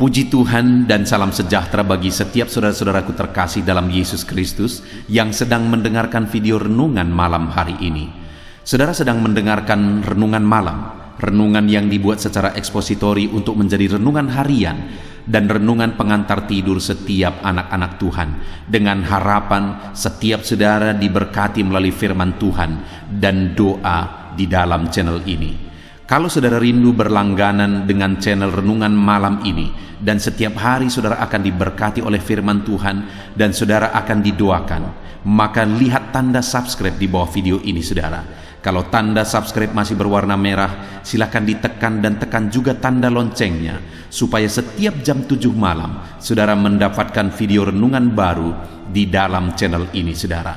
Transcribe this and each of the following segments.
Puji Tuhan dan salam sejahtera bagi setiap saudara-saudaraku terkasih dalam Yesus Kristus yang sedang mendengarkan video renungan malam hari ini. Saudara sedang mendengarkan renungan malam, renungan yang dibuat secara ekspositori untuk menjadi renungan harian dan renungan pengantar tidur setiap anak-anak Tuhan, dengan harapan setiap saudara diberkati melalui firman Tuhan dan doa di dalam channel ini. Kalau saudara rindu berlangganan dengan channel renungan malam ini dan setiap hari saudara akan diberkati oleh firman Tuhan dan saudara akan didoakan, maka lihat tanda subscribe di bawah video ini saudara. Kalau tanda subscribe masih berwarna merah, silakan ditekan dan tekan juga tanda loncengnya supaya setiap jam 7 malam saudara mendapatkan video renungan baru di dalam channel ini saudara.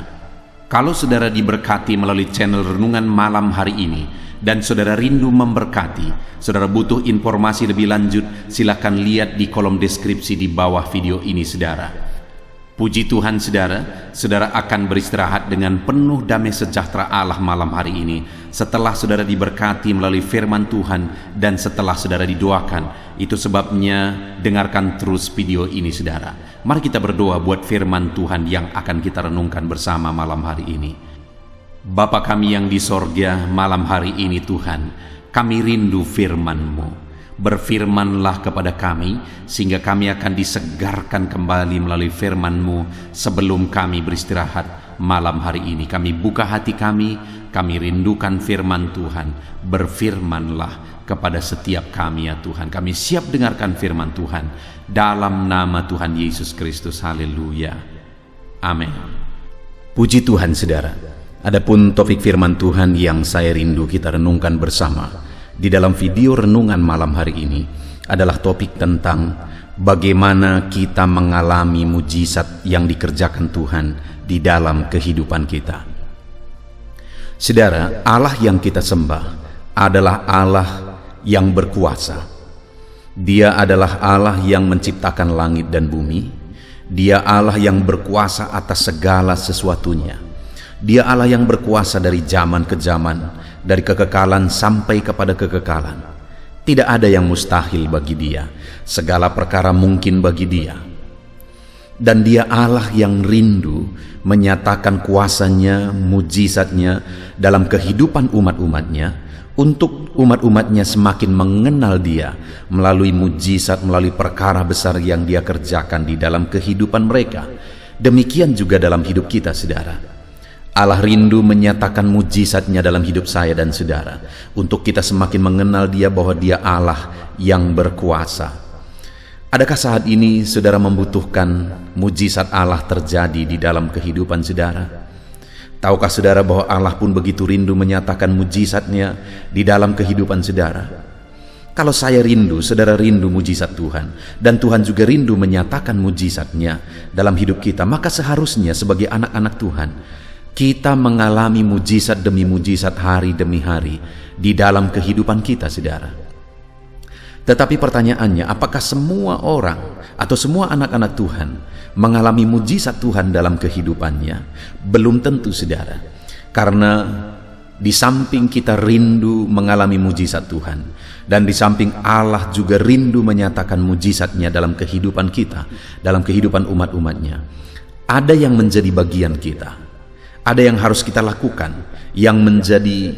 Kalau saudara diberkati melalui channel renungan malam hari ini dan saudara rindu memberkati, saudara butuh informasi lebih lanjut, silakan lihat di kolom deskripsi di bawah video ini saudara. Puji Tuhan saudara, saudara akan beristirahat dengan penuh damai sejahtera Allah malam hari ini setelah saudara diberkati melalui firman Tuhan dan setelah saudara didoakan. Itu sebabnya dengarkan terus video ini saudara. Mari kita berdoa buat firman Tuhan yang akan kita renungkan bersama malam hari ini. Bapa kami yang di sorga, malam hari ini Tuhan, kami rindu firman-Mu. Berfirmanlah kepada kami, sehingga kami akan disegarkan kembali melalui firman-Mu sebelum kami beristirahat malam hari ini. Kami buka hati kami rindukan firman Tuhan. Berfirmanlah kepada setiap kami ya Tuhan. Kami siap dengarkan firman Tuhan. Dalam nama Tuhan Yesus Kristus, haleluya. Amin. Puji Tuhan saudara. Adapun topik firman Tuhan yang saya rindu kita renungkan bersama di dalam video renungan malam hari ini adalah topik tentang bagaimana kita mengalami mujizat yang dikerjakan Tuhan di dalam kehidupan kita. Saudara, Allah yang kita sembah adalah Allah yang berkuasa. Dia adalah Allah yang menciptakan langit dan bumi. Dia Allah yang berkuasa atas segala sesuatunya. Dia Allah yang berkuasa dari zaman ke zaman, dari kekekalan sampai kepada kekekalan. Tidak ada yang mustahil bagi Dia. Segala perkara mungkin bagi Dia. Dan Dia Allah yang rindu menyatakan kuasanya, mujizatnya dalam kehidupan umat-umatnya, untuk umat-umatnya semakin mengenal Dia melalui mujizat, melalui perkara besar yang Dia kerjakan di dalam kehidupan mereka. Demikian juga dalam hidup kita saudara. Allah rindu menyatakan mujizatnya dalam hidup saya dan saudara, untuk kita semakin mengenal Dia bahwa Dia Allah yang berkuasa. Adakah saat ini saudara membutuhkan mujizat Allah terjadi di dalam kehidupan saudara? Tahukah saudara bahwa Allah pun begitu rindu menyatakan mujizatnya di dalam kehidupan saudara? Kalau saya rindu, saudara rindu mujizat Tuhan, dan Tuhan juga rindu menyatakan mujizatnya dalam hidup kita, maka seharusnya sebagai anak-anak Tuhan kita mengalami mujizat demi mujizat hari demi hari di dalam kehidupan kita saudara. Tetapi pertanyaannya, apakah semua orang atau semua anak-anak Tuhan mengalami mujizat Tuhan dalam kehidupannya? Belum tentu saudara. Karena di samping kita rindu mengalami mujizat Tuhan, dan di samping Allah juga rindu menyatakan mujizatnya dalam kehidupan kita, dalam kehidupan umat-umatnya, ada yang menjadi bagian kita. Ada yang harus kita lakukan, yang menjadi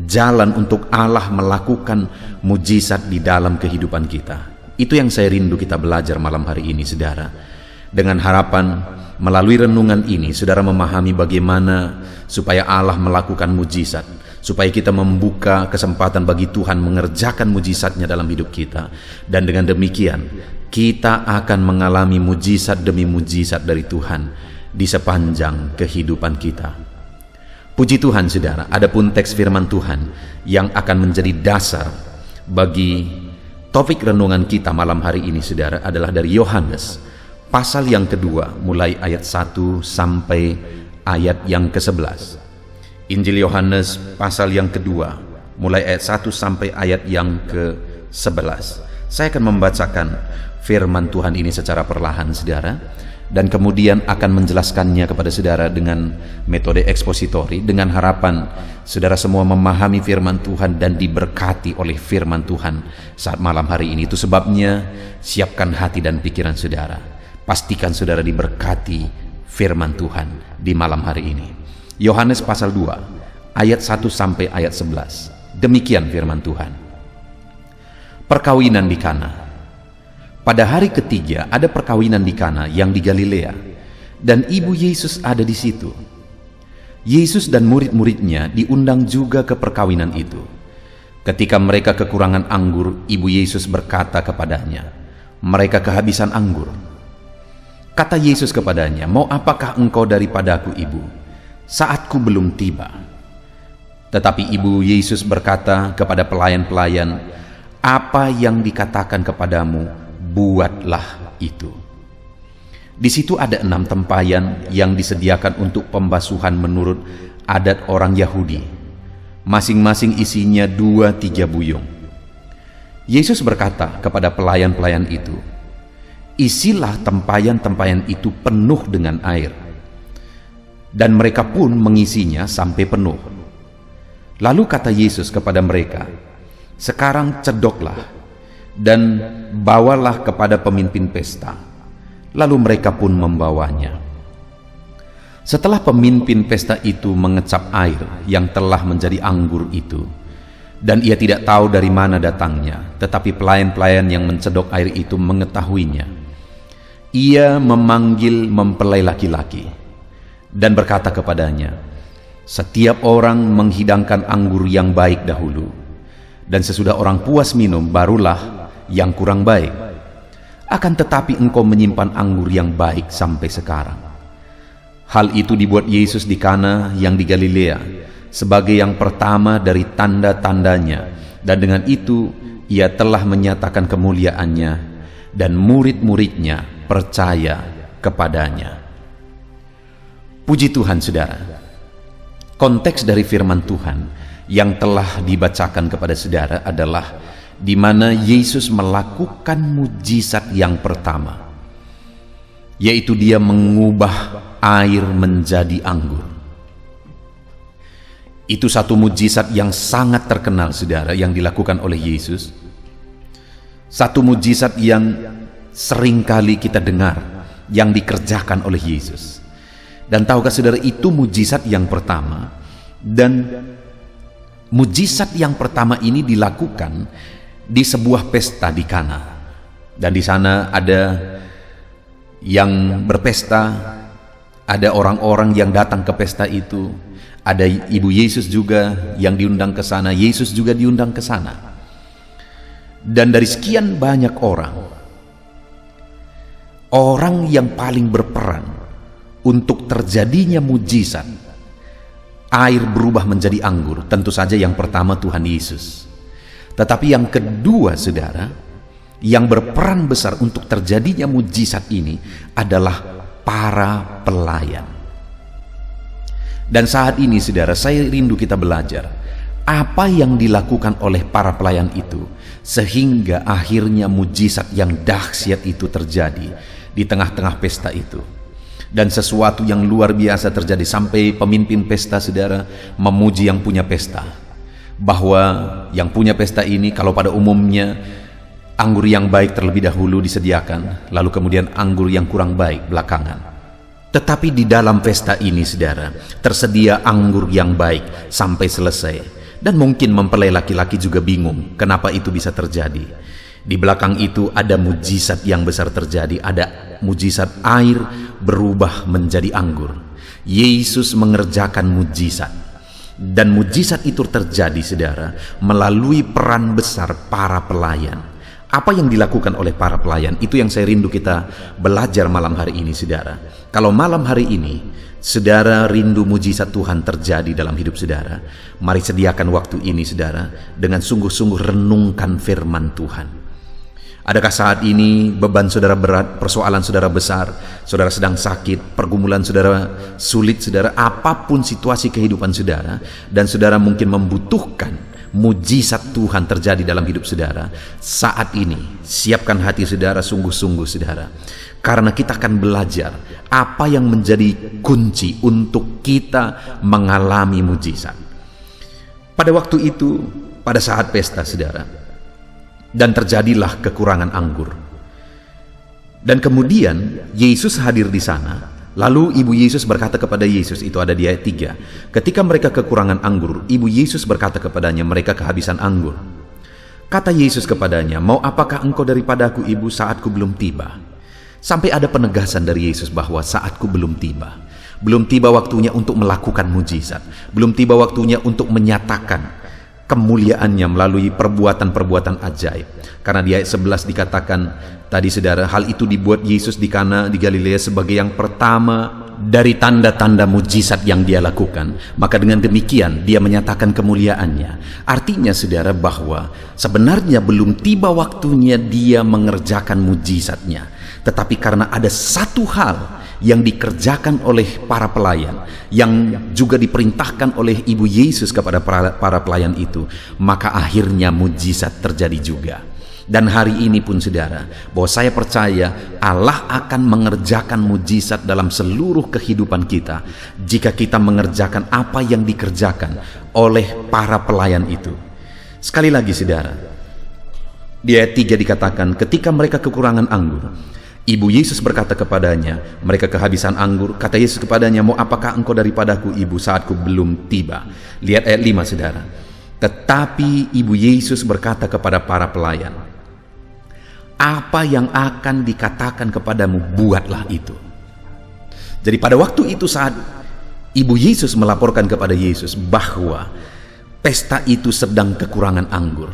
jalan untuk Allah melakukan mujizat di dalam kehidupan kita. Itu yang saya rindu kita belajar malam hari ini saudara. Dengan harapan melalui renungan ini saudara memahami bagaimana supaya Allah melakukan mujizat, supaya kita membuka kesempatan bagi Tuhan mengerjakan mujizatnya dalam hidup kita. Dan dengan demikian kita akan mengalami mujizat demi mujizat dari Tuhan di sepanjang kehidupan kita. Puji Tuhan saudara, adapun teks firman Tuhan yang akan menjadi dasar bagi topik renungan kita malam hari ini saudara adalah dari Yohanes pasal yang kedua mulai ayat 1 sampai ayat yang ke-11. Injil Yohanes pasal yang kedua mulai ayat 1 sampai ayat yang ke-11. Saya akan membacakan firman Tuhan ini secara perlahan saudara. dan kemudian akan menjelaskannya kepada saudara dengan metode ekspositori, dengan harapan saudara semua memahami firman Tuhan dan diberkati oleh firman Tuhan saat malam hari ini. Itu sebabnya siapkan hati dan pikiran saudara, pastikan saudara diberkati firman Tuhan di malam hari ini. Yohanes pasal 2 ayat 1 sampai ayat 11. Demikian firman Tuhan. Perkawinan di Kana. Pada hari ketiga ada perkawinan di Kana yang di Galilea, dan ibu Yesus ada di situ. Yesus dan murid-muridnya diundang juga ke perkawinan itu. Ketika mereka kekurangan anggur, ibu Yesus berkata kepadanya, "Mereka kehabisan anggur." Kata Yesus kepadanya, "Mau apakah engkau daripadaku, ibu? Saatku belum tiba." Tetapi ibu Yesus berkata kepada pelayan-pelayan, "Apa yang dikatakan kepadamu, buatlah itu." Di situ ada 6 tempayan yang disediakan untuk pembasuhan menurut adat orang Yahudi. Masing-masing isinya 2-3 buyung. Yesus berkata kepada pelayan-pelayan itu, "Isilah tempayan-tempayan itu penuh dengan air." Dan mereka pun mengisinya sampai penuh. Lalu kata Yesus kepada mereka, "Sekarang cedoklah dan bawalah kepada pemimpin pesta." Lalu mereka pun membawanya. Setelah pemimpin pesta itu mengecap air yang telah menjadi anggur itu, dan ia tidak tahu dari mana datangnya, tetapi pelayan-pelayan yang mencedok air itu mengetahuinya, ia memanggil mempelai laki-laki dan berkata kepadanya, "Setiap orang menghidangkan anggur yang baik dahulu, dan sesudah orang puas minum barulah yang kurang baik. Akan tetapi engkau menyimpan anggur yang baik sampai sekarang." Hal itu dibuat Yesus di Kana yang di Galilea sebagai yang pertama dari tanda-tandanya, dan dengan itu ia telah menyatakan kemuliaannya, dan murid-muridnya percaya kepadanya. Puji Tuhan saudara. Konteks dari firman Tuhan yang telah dibacakan kepada saudara adalah di mana Yesus melakukan mujizat yang pertama, yaitu dia mengubah air menjadi anggur. Itu satu mujizat yang sangat terkenal saudara yang dilakukan oleh Yesus. Satu mujizat yang seringkali kita dengar yang dikerjakan oleh Yesus. Dan tahukah saudara, itu mujizat yang pertama, dan mujizat yang pertama ini dilakukan di sebuah pesta di Kana. Dan di sana ada yang berpesta, ada orang-orang yang datang ke pesta itu, ada ibu Yesus juga yang diundang ke sana, Yesus juga diundang ke sana. Dan dari sekian banyak orang yang paling berperan untuk terjadinya mujizat air berubah menjadi anggur, tentu saja yang pertama Tuhan Yesus. Tetapi yang kedua saudara, yang berperan besar untuk terjadinya mujizat ini adalah para pelayan. Dan saat ini saudara, saya rindu kita belajar apa yang dilakukan oleh para pelayan itu sehingga akhirnya mujizat yang dahsyat itu terjadi di tengah-tengah pesta itu. Dan sesuatu yang luar biasa terjadi sampai pemimpin pesta saudara memuji yang punya pesta, bahwa yang punya pesta ini kalau pada umumnya anggur yang baik terlebih dahulu disediakan, lalu kemudian anggur yang kurang baik belakangan. Tetapi di dalam pesta ini saudara tersedia anggur yang baik sampai selesai. Dan mungkin mempelai laki-laki juga bingung kenapa itu bisa terjadi. Di belakang itu ada mujizat yang besar terjadi, ada mujizat air berubah menjadi anggur. Yesus mengerjakan mujizat, dan mujizat itu terjadi saudara melalui peran besar para pelayan. Apa yang dilakukan oleh para pelayan itu yang saya rindu kita belajar malam hari ini saudara. Kalau malam hari ini saudara rindu mujizat Tuhan terjadi dalam hidup saudara, mari sediakan waktu ini saudara dengan sungguh-sungguh renungkan firman Tuhan. Adakah saat ini beban saudara berat, persoalan saudara besar, saudara sedang sakit, pergumulan saudara sulit saudara, apapun situasi kehidupan saudara, dan saudara mungkin membutuhkan mujizat Tuhan terjadi dalam hidup saudara, saat ini siapkan hati saudara sungguh-sungguh saudara, karena kita akan belajar apa yang menjadi kunci untuk kita mengalami mujizat. Pada waktu itu, pada saat pesta saudara, dan terjadilah kekurangan anggur. Dan kemudian Yesus hadir di sana. Lalu ibu Yesus berkata kepada Yesus, itu ada di ayat 3. Ketika mereka kekurangan anggur, ibu Yesus berkata kepadanya, mereka kehabisan anggur. Kata Yesus kepadanya, mau apakah engkau daripadaku ibu, saatku belum tiba? Sampai ada penegasan dari Yesus bahwa saatku belum tiba. Belum tiba waktunya untuk melakukan mujizat. Belum tiba waktunya untuk menyatakan kemuliaannya melalui perbuatan-perbuatan ajaib. Karena di ayat 11 dikatakan tadi saudara, hal itu dibuat Yesus di Kana di Galilea sebagai yang pertama dari tanda-tanda mujizat yang dia lakukan. Maka dengan demikian dia menyatakan kemuliaannya. Artinya saudara bahwa sebenarnya belum tiba waktunya dia mengerjakan mujizatnya. Tetapi karena ada satu hal yang dikerjakan oleh para pelayan, yang juga diperintahkan oleh ibu Yesus kepada para pelayan itu, maka akhirnya mujizat terjadi juga. Dan hari ini pun saudara, bahwa saya percaya Allah akan mengerjakan mujizat dalam seluruh kehidupan kita jika kita mengerjakan apa yang dikerjakan oleh para pelayan itu. Sekali lagi saudara, di ayat 3 dikatakan, ketika mereka kekurangan anggur, ibu Yesus berkata kepadanya, mereka kehabisan anggur. Kata Yesus kepadanya, mau apakah engkau daripadaku ibu, saatku belum tiba? Lihat ayat 5 saudara. Tetapi ibu Yesus berkata kepada para pelayan, apa yang akan dikatakan kepadamu, buatlah itu. Jadi pada waktu itu saat ibu Yesus melaporkan kepada Yesus bahwa pesta itu sedang kekurangan anggur.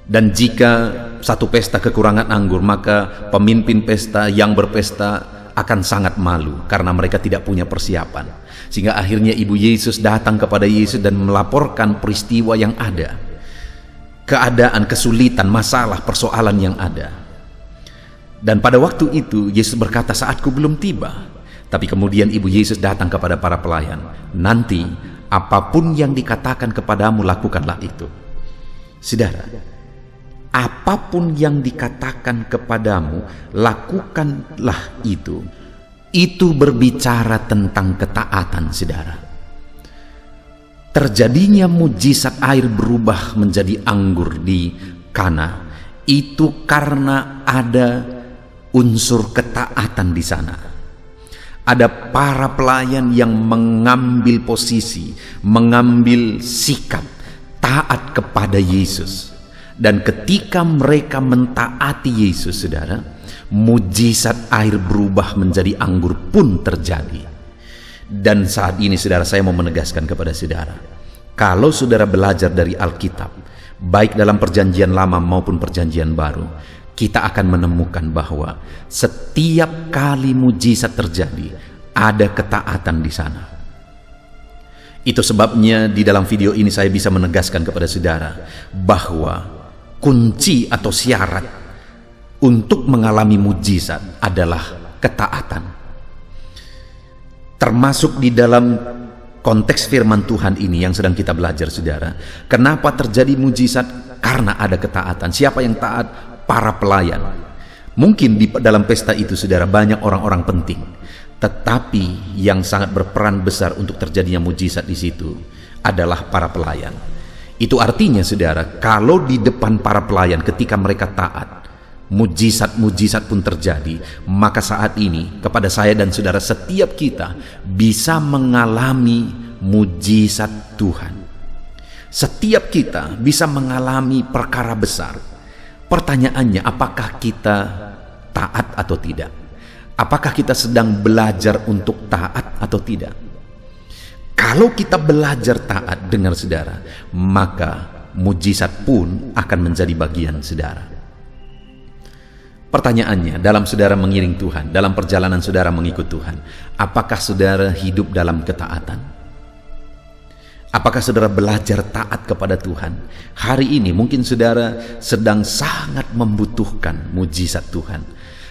Dan jika satu pesta kekurangan anggur, maka pemimpin pesta yang berpesta akan sangat malu karena mereka tidak punya persiapan. Sehingga akhirnya ibu Yesus datang kepada Yesus dan melaporkan peristiwa yang ada, keadaan, kesulitan, masalah, persoalan yang ada. Dan pada waktu itu Yesus berkata, saatku belum tiba. Tapi kemudian ibu Yesus datang kepada para pelayan, nanti apapun yang dikatakan kepadamu, lakukanlah itu. Saudara, apapun yang dikatakan kepadamu, lakukanlah itu. Itu berbicara tentang ketaatan, saudara. Terjadinya mujizat air berubah menjadi anggur di Kana, itu karena ada unsur ketaatan di sana. Ada para pelayan yang mengambil posisi, mengambil sikap taat kepada Yesus. Dan ketika mereka mentaati Yesus, saudara, mujizat air berubah menjadi anggur pun terjadi. Dan saat ini saudara, saya mau menegaskan kepada saudara, kalau saudara belajar dari Alkitab, baik dalam perjanjian lama maupun perjanjian baru, kita akan menemukan bahwa setiap kali mujizat terjadi, ada ketaatan di sana. Itu sebabnya di dalam video ini saya bisa menegaskan kepada saudara bahwa kunci atau syarat untuk mengalami mujizat adalah ketaatan. Termasuk di dalam konteks firman Tuhan ini yang sedang kita belajar, saudara. Kenapa terjadi mujizat? Karena ada ketaatan. Siapa yang taat? Para pelayan. Mungkin di dalam pesta itu, saudara, banyak orang-orang penting. Tetapi yang sangat berperan besar untuk terjadinya mujizat di situ adalah para pelayan. Itu artinya, saudara, kalau di depan para pelayan ketika mereka taat, mujizat-mujizat pun terjadi, maka saat ini kepada saya dan saudara, setiap kita bisa mengalami mujizat Tuhan. Setiap kita bisa mengalami perkara besar. Pertanyaannya, apakah kita taat atau tidak? Apakah kita sedang belajar untuk taat atau tidak? Kalau kita belajar taat, dengar saudara, maka mujizat pun akan menjadi bagian saudara. Pertanyaannya, dalam saudara mengiring Tuhan, dalam perjalanan saudara mengikut Tuhan, apakah saudara hidup dalam ketaatan? Apakah saudara belajar taat kepada Tuhan? Hari ini mungkin saudara sedang sangat membutuhkan mujizat Tuhan,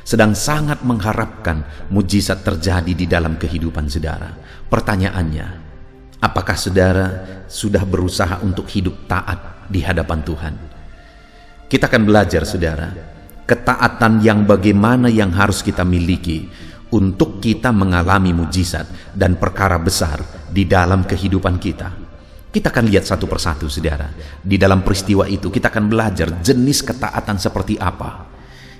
sedang sangat mengharapkan mujizat terjadi di dalam kehidupan saudara. Pertanyaannya, Apakah saudara sudah berusaha untuk hidup taat di hadapan Tuhan? Kita akan belajar, saudara, ketaatan yang bagaimana yang harus kita miliki untuk kita mengalami mujizat dan perkara besar di dalam kehidupan kita. Kita akan lihat satu persatu, saudara. Di dalam peristiwa itu kita akan belajar jenis ketaatan seperti apa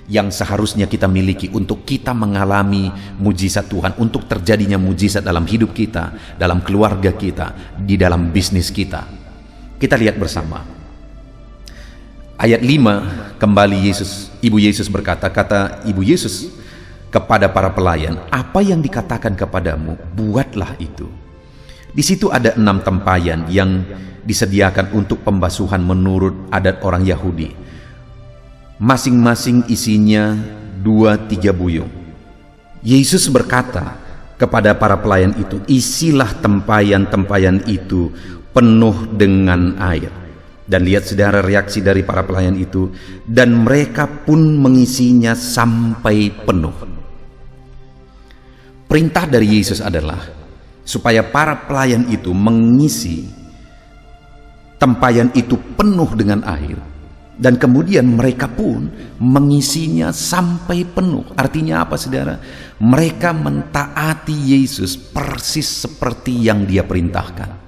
yang seharusnya kita miliki untuk kita mengalami mujizat Tuhan, untuk terjadinya mujizat dalam hidup kita, dalam keluarga kita, di dalam bisnis kita. Kita lihat bersama. Ayat 5, kembali Ibu Yesus berkata, kata Ibu Yesus kepada para pelayan, apa yang dikatakan kepadamu, buatlah itu. Di situ ada 6 tempayan yang disediakan untuk pembasuhan menurut adat orang Yahudi. Masing-masing isinya 2-3 buyung. Yesus berkata kepada para pelayan itu, isilah tempayan-tempayan itu penuh dengan air. Dan lihat saudara reaksi dari para pelayan itu, dan mereka pun mengisinya sampai penuh. Perintah dari Yesus adalah supaya para pelayan itu mengisi tempayan itu penuh dengan air, dan kemudian mereka pun mengisinya sampai penuh. Artinya apa, saudara? Mereka mentaati Yesus persis seperti yang Dia perintahkan.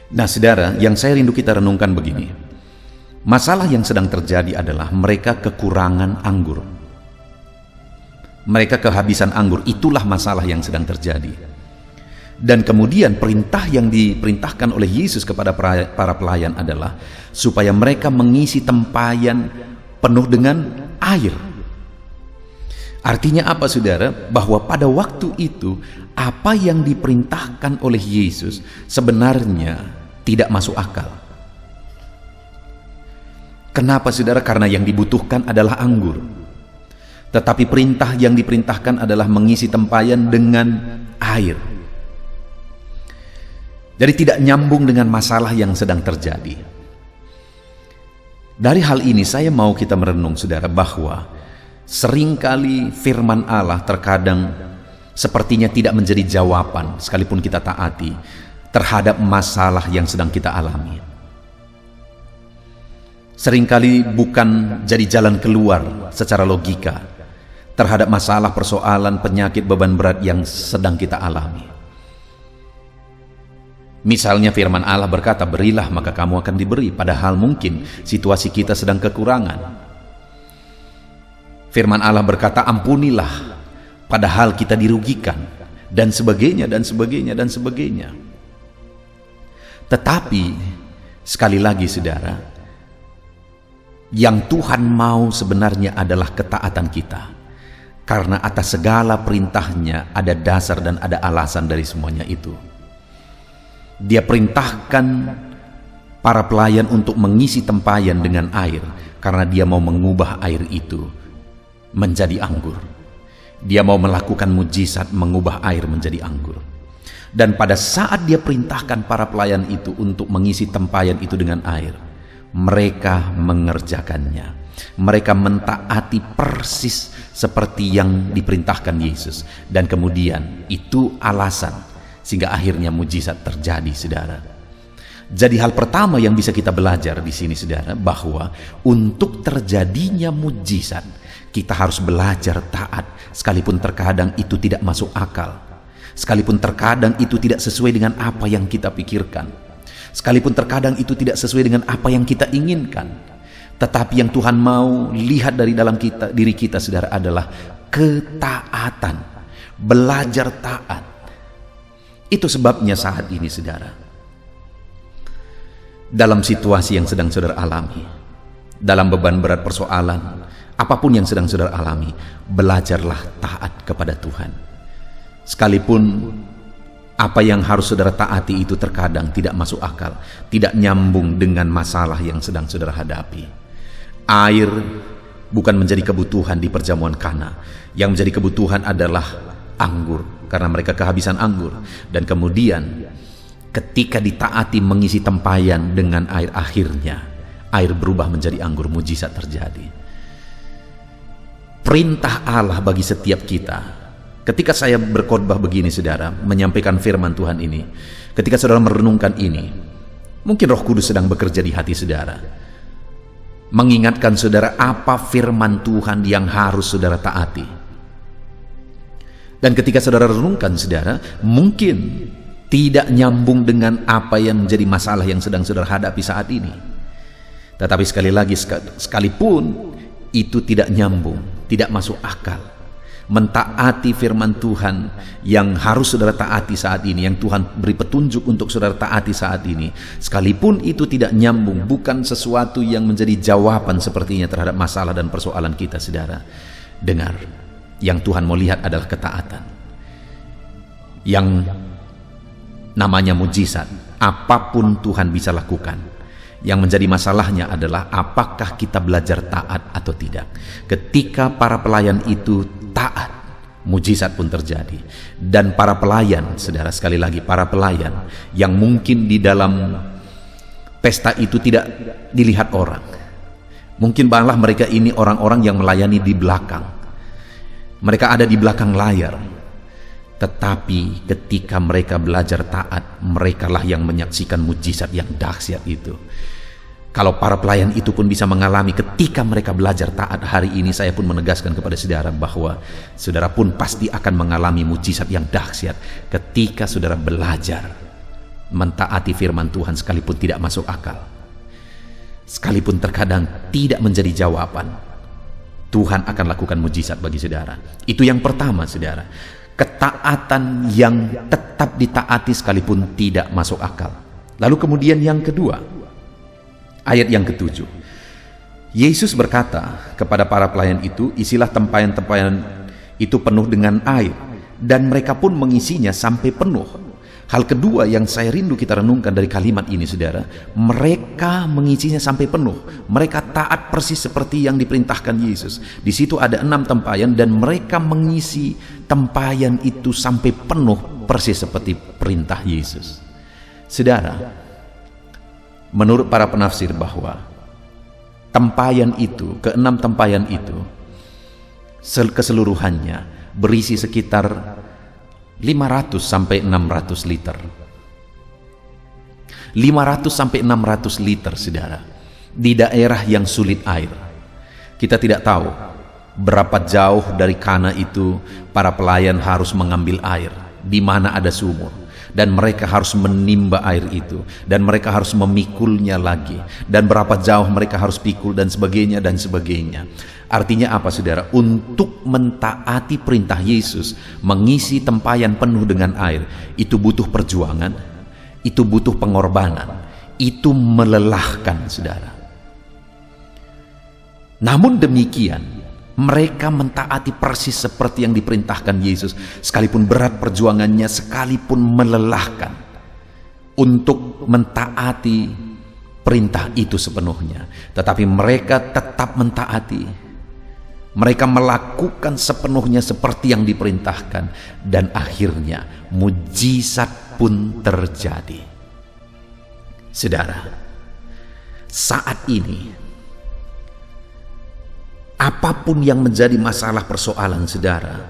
Nah, saudara, yang saya rindu kita renungkan begini. Masalah yang sedang terjadi adalah mereka kekurangan anggur. Mereka kehabisan anggur, itulah masalah yang sedang terjadi. Dan kemudian perintah yang diperintahkan oleh Yesus kepada para pelayan adalah supaya mereka mengisi tempayan penuh dengan air. Artinya apa, saudara? Bahwa pada waktu itu apa yang diperintahkan oleh Yesus sebenarnya tidak masuk akal. Kenapa, saudara? Karena yang dibutuhkan adalah anggur. Tetapi perintah yang diperintahkan adalah mengisi tempayan dengan air. Jadi tidak nyambung dengan masalah yang sedang terjadi. Dari hal ini saya mau kita merenung, saudara, bahwa seringkali firman Allah terkadang sepertinya tidak menjadi jawaban sekalipun kita taati terhadap masalah yang sedang kita alami. Seringkali bukan jadi jalan keluar secara logika terhadap masalah, persoalan, penyakit, beban berat yang sedang kita alami. Misalnya firman Allah berkata, berilah maka kamu akan diberi, padahal mungkin situasi kita sedang kekurangan. Firman Allah berkata, ampunilah, padahal kita dirugikan, dan sebagainya, dan sebagainya, dan sebagainya. Tetapi, sekali lagi, saudara, yang Tuhan mau sebenarnya adalah ketaatan kita. Karena atas segala perintahnya ada dasar dan ada alasan dari semuanya itu. Dia perintahkan para pelayan untuk mengisi tempayan dengan air, karena dia mau mengubah air itu menjadi anggur. Dia mau melakukan mujizat mengubah air menjadi anggur. Dan pada saat dia perintahkan para pelayan itu untuk mengisi tempayan itu dengan air, mereka mengerjakannya. Mereka mentaati persis seperti yang diperintahkan Yesus. Dan kemudian itu alasan sehingga akhirnya mujizat terjadi, saudara. Jadi hal pertama yang bisa kita belajar di sini, saudara, bahwa untuk terjadinya mujizat kita harus belajar taat, sekalipun terkadang itu tidak masuk akal, sekalipun terkadang itu tidak sesuai dengan apa yang kita pikirkan, sekalipun terkadang itu tidak sesuai dengan apa yang kita inginkan. Tetapi yang Tuhan mau lihat dari dalam diri kita, saudara, adalah ketaatan, belajar taat. Itu sebabnya saat ini, saudara, dalam situasi yang sedang saudara alami, dalam beban berat persoalan, apapun yang sedang saudara alami, belajarlah taat kepada Tuhan. Sekalipun apa yang harus saudara taati itu terkadang tidak masuk akal, tidak nyambung dengan masalah yang sedang saudara hadapi. Air bukan menjadi kebutuhan di perjamuan Kana. Yang menjadi kebutuhan adalah anggur, karena mereka kehabisan anggur. Dan kemudian ketika ditaati mengisi tempayan dengan air, akhirnya air berubah menjadi anggur, mujizat terjadi. Perintah Allah bagi setiap kita Ketika saya berkhotbah begini saudara, menyampaikan firman Tuhan ini, ketika saudara merenungkan ini, mungkin Roh Kudus sedang bekerja di hati saudara, mengingatkan saudara apa firman Tuhan yang harus saudara taati. Dan ketika saudara renungkan saudara, mungkin tidak nyambung dengan apa yang menjadi masalah yang sedang saudara hadapi saat ini. Tetapi sekali lagi, sekalipun itu tidak nyambung, tidak masuk akal, mentaati firman Tuhan yang harus saudara taati saat ini, yang Tuhan beri petunjuk untuk saudara taati saat ini, sekalipun itu tidak nyambung, bukan sesuatu yang menjadi jawaban sepertinya terhadap masalah dan persoalan kita saudara. Dengar, yang Tuhan mau lihat adalah ketaatan. Yang namanya mujizat, apapun Tuhan bisa lakukan. Yang menjadi masalahnya adalah apakah kita belajar taat atau tidak. Ketika para pelayan itu taat, mujizat pun terjadi. Dan para pelayan, saudara, sekali lagi, para pelayan yang mungkin di dalam pesta itu tidak dilihat orang. Mungkin malah mereka ini orang-orang yang melayani di belakang. Mereka ada di belakang layar. Tetapi ketika mereka belajar taat, merekalah yang menyaksikan mujizat yang dahsyat itu. Kalau para pelayan itu pun bisa mengalami ketika mereka belajar taat, hari ini saya pun menegaskan kepada saudara bahwa saudara pun pasti akan mengalami mujizat yang dahsyat ketika saudara belajar mentaati firman Tuhan sekalipun tidak masuk akal, sekalipun terkadang tidak menjadi jawaban. Tuhan akan lakukan mujizat bagi saudara. Itu yang pertama saudara, ketaatan yang tetap ditaati sekalipun tidak masuk akal. Lalu kemudian yang kedua, ayat yang ke-7, Yesus berkata kepada para pelayan itu, isilah tempayan-tempayan itu penuh dengan air, dan mereka pun mengisinya sampai penuh. Hal kedua yang saya rindu kita renungkan dari kalimat ini saudara, mereka mengisinya sampai penuh. Mereka taat persis seperti yang diperintahkan Yesus. Di situ ada 6 tempayan dan mereka mengisi tempayan itu sampai penuh persis seperti perintah Yesus. Saudara, menurut para penafsir bahwa tempayan itu, ke-6 tempayan itu keseluruhannya berisi sekitar 500 sampai 600 liter. 500 sampai 600 liter saudara, di daerah yang sulit air. Kita tidak tahu berapa jauh dari Kana itu para pelayan harus mengambil air, di mana ada sumur, dan mereka harus menimba air itu, dan mereka harus memikulnya lagi, dan berapa jauh mereka harus pikul, dan sebagainya dan sebagainya. Artinya apa saudara? Untuk mentaati perintah Yesus, mengisi tempayan penuh dengan air, itu butuh perjuangan, itu butuh pengorbanan, itu melelahkan saudara. Namun demikian, mereka mentaati persis seperti yang diperintahkan Yesus, sekalipun berat perjuangannya, sekalipun melelahkan, untuk mentaati perintah itu sepenuhnya. Tetapi mereka tetap mentaati. Mereka melakukan sepenuhnya seperti yang diperintahkan, dan akhirnya mujizat pun terjadi. Saudara, saat ini apapun yang menjadi masalah persoalan saudara,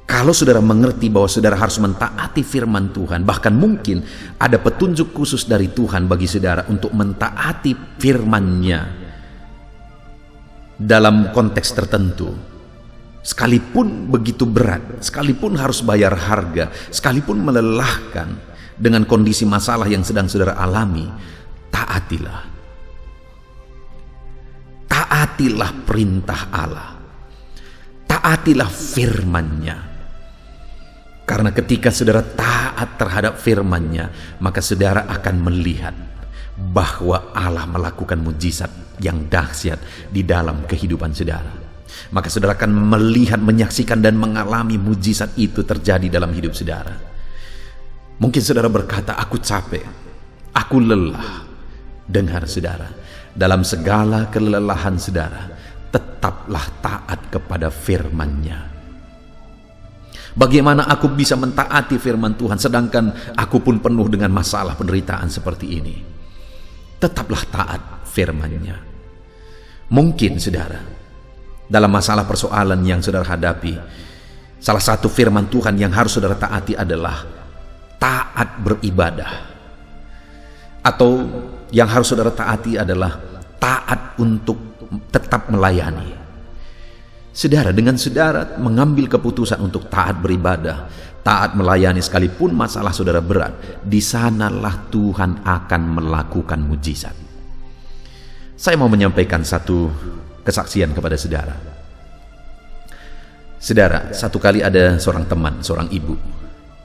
kalau saudara mengerti bahwa saudara harus mentaati firman Tuhan, bahkan mungkin ada petunjuk khusus dari Tuhan bagi saudara untuk mentaati firman-Nya dalam konteks tertentu, sekalipun begitu berat, sekalipun harus bayar harga, sekalipun melelahkan dengan kondisi masalah yang sedang saudara alami, taatilah. Taatilah perintah Allah. Taatilah firman-Nya. Karena ketika saudara taat terhadap firman-Nya, maka saudara akan melihat bahwa Allah melakukan mujizat yang dahsyat di dalam kehidupan saudara. Maka saudara akan melihat, menyaksikan, dan mengalami mujizat itu terjadi dalam hidup saudara. Mungkin saudara berkata, aku capek, aku lelah. Dengar saudara, dalam segala kelelahan saudara, tetaplah taat kepada firman-Nya. Bagaimana aku bisa mentaati firman Tuhan sedangkan aku pun penuh dengan masalah penderitaan seperti ini? Tetaplah taat firman-Nya. Mungkin saudara, dalam masalah persoalan yang saudara hadapi, Salah satu firman Tuhan yang harus saudara taati adalah taat beribadah. Atau yang harus saudara taati adalah taat untuk tetap melayani. Saudara, dengan saudara mengambil keputusan untuk taat beribadah, taat melayani sekalipun masalah saudara berat, di sanalah Tuhan akan melakukan mujizat. Saya mau menyampaikan satu kesaksian kepada saudara. Saudara, satu kali ada seorang teman, seorang ibu.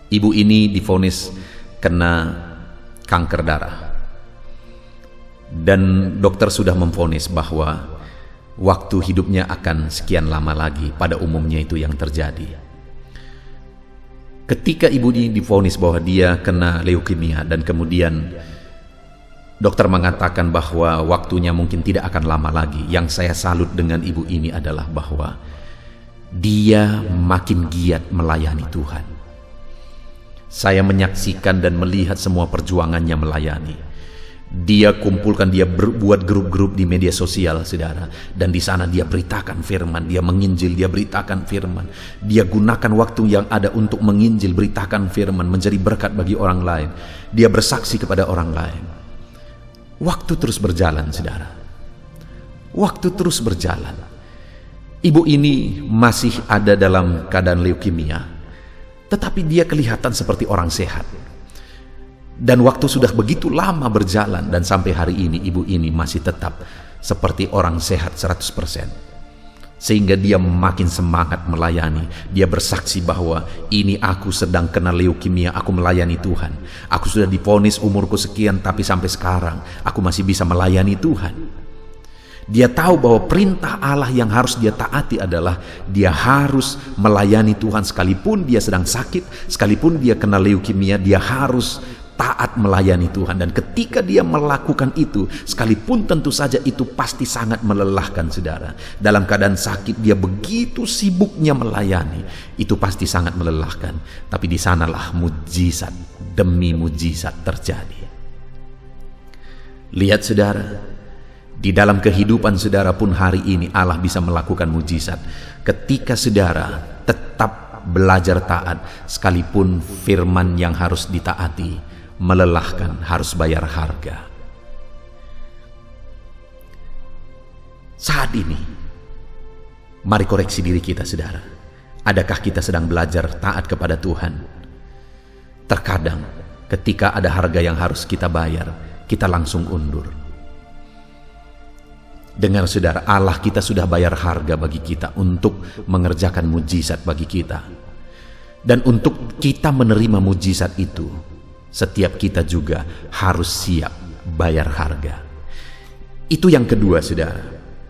Ibu ini divonis kena kanker darah. Dan dokter sudah memvonis bahwa waktu hidupnya akan sekian lama lagi, pada umumnya itu yang terjadi. Ketika ibu ini divonis bahwa dia kena leukemia dan kemudian dokter mengatakan bahwa waktunya mungkin tidak akan lama lagi, yang saya salut dengan ibu ini adalah bahwa dia makin giat melayani Tuhan. Saya menyaksikan dan melihat semua perjuangannya melayani. Dia kumpulkan, dia buat grup-grup di media sosial, saudara. Dan di sana dia beritakan firman, dia menginjil, dia beritakan firman. Dia gunakan waktu yang ada untuk menginjil, beritakan firman, menjadi berkat bagi orang lain. Dia bersaksi kepada orang lain. Waktu terus berjalan, saudara. Waktu terus berjalan. Ibu ini masih ada dalam keadaan leukemia, tetapi dia kelihatan seperti orang sehat. Dan waktu sudah begitu lama berjalan, dan sampai hari ini ibu ini masih tetap seperti orang sehat 100%. Sehingga dia makin semangat melayani. Dia bersaksi bahwa ini aku sedang kena leukemia, aku melayani Tuhan. Aku sudah divonis umurku sekian, tapi sampai sekarang aku masih bisa melayani Tuhan. Dia tahu bahwa perintah Allah yang harus dia taati adalah dia harus melayani Tuhan. Sekalipun dia sedang sakit, sekalipun dia kena leukemia, dia harus taat melayani Tuhan. Dan ketika dia melakukan itu, sekalipun tentu saja itu pasti sangat melelahkan, saudara. Dalam keadaan sakit dia begitu sibuknya melayani, itu pasti sangat melelahkan. Tapi di sanalah mujizat demi mujizat terjadi. Lihat, saudara, di dalam kehidupan saudara pun hari ini Allah bisa melakukan mujizat. Ketika saudara tetap belajar taat, sekalipun firman yang harus ditaati melelahkan, harus bayar harga. Saat ini, mari koreksi diri kita, saudara. Adakah kita sedang belajar taat kepada Tuhan? Terkadang, ketika ada harga yang harus kita bayar, kita langsung undur. Dengar, saudara, Allah kita sudah bayar harga bagi kita untuk mengerjakan mujizat bagi kita. Dan untuk kita menerima mujizat itu, setiap kita juga harus siap bayar harga. Itu yang kedua, saudara,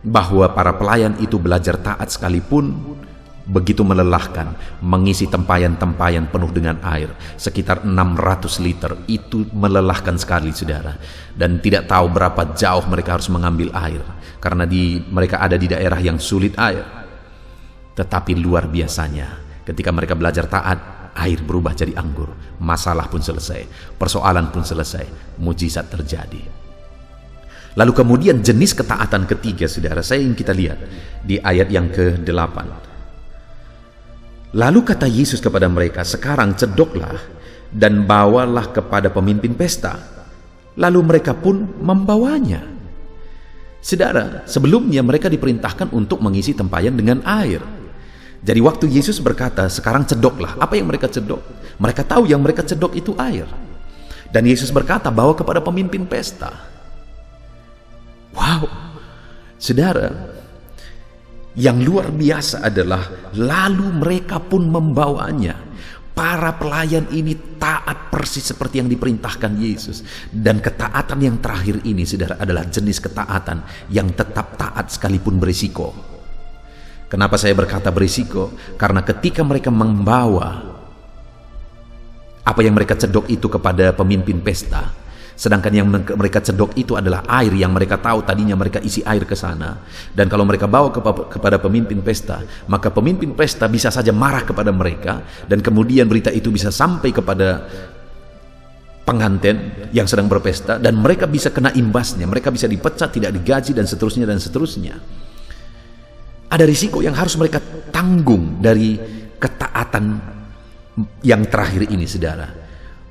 bahwa para pelayan itu belajar taat sekalipun begitu melelahkan, mengisi tempayan-tempayan penuh dengan air sekitar 600 liter, itu melelahkan sekali, saudara. Dan tidak tahu berapa jauh mereka harus mengambil air, karena mereka ada di daerah yang sulit air. Tetapi luar biasanya, ketika mereka belajar taat, air berubah jadi anggur, masalah pun selesai, persoalan pun selesai, mujizat terjadi. Lalu kemudian jenis ketaatan ketiga, saudara, saya ingin kita lihat di ayat yang ke-8. Lalu kata Yesus kepada mereka, sekarang cedoklah dan bawalah kepada pemimpin pesta. Lalu mereka pun membawanya. Saudara, sebelumnya mereka diperintahkan untuk mengisi tempayan dengan air. Jadi waktu Yesus berkata, sekarang cedoklah, apa yang mereka cedok? Mereka tahu yang mereka cedok itu air. Dan Yesus berkata, bawa kepada pemimpin pesta. Wow, saudara, yang luar biasa adalah lalu mereka pun membawanya. Para pelayan ini taat persis seperti yang diperintahkan Yesus. Dan ketaatan yang terakhir ini, saudara, adalah jenis ketaatan yang tetap taat sekalipun berisiko. Kenapa saya berkata berisiko? Karena ketika mereka membawa apa yang mereka cedok itu kepada pemimpin pesta, sedangkan yang mereka cedok itu adalah air yang mereka tahu tadinya mereka isi air ke sana. Dan kalau mereka bawa kepada pemimpin pesta, maka pemimpin pesta bisa saja marah kepada mereka, dan kemudian berita itu bisa sampai kepada pengantin yang sedang berpesta, dan mereka bisa kena imbasnya, mereka bisa dipecat, tidak digaji, dan seterusnya dan seterusnya. Ada risiko yang harus mereka tanggung dari ketaatan yang terakhir ini, saudara.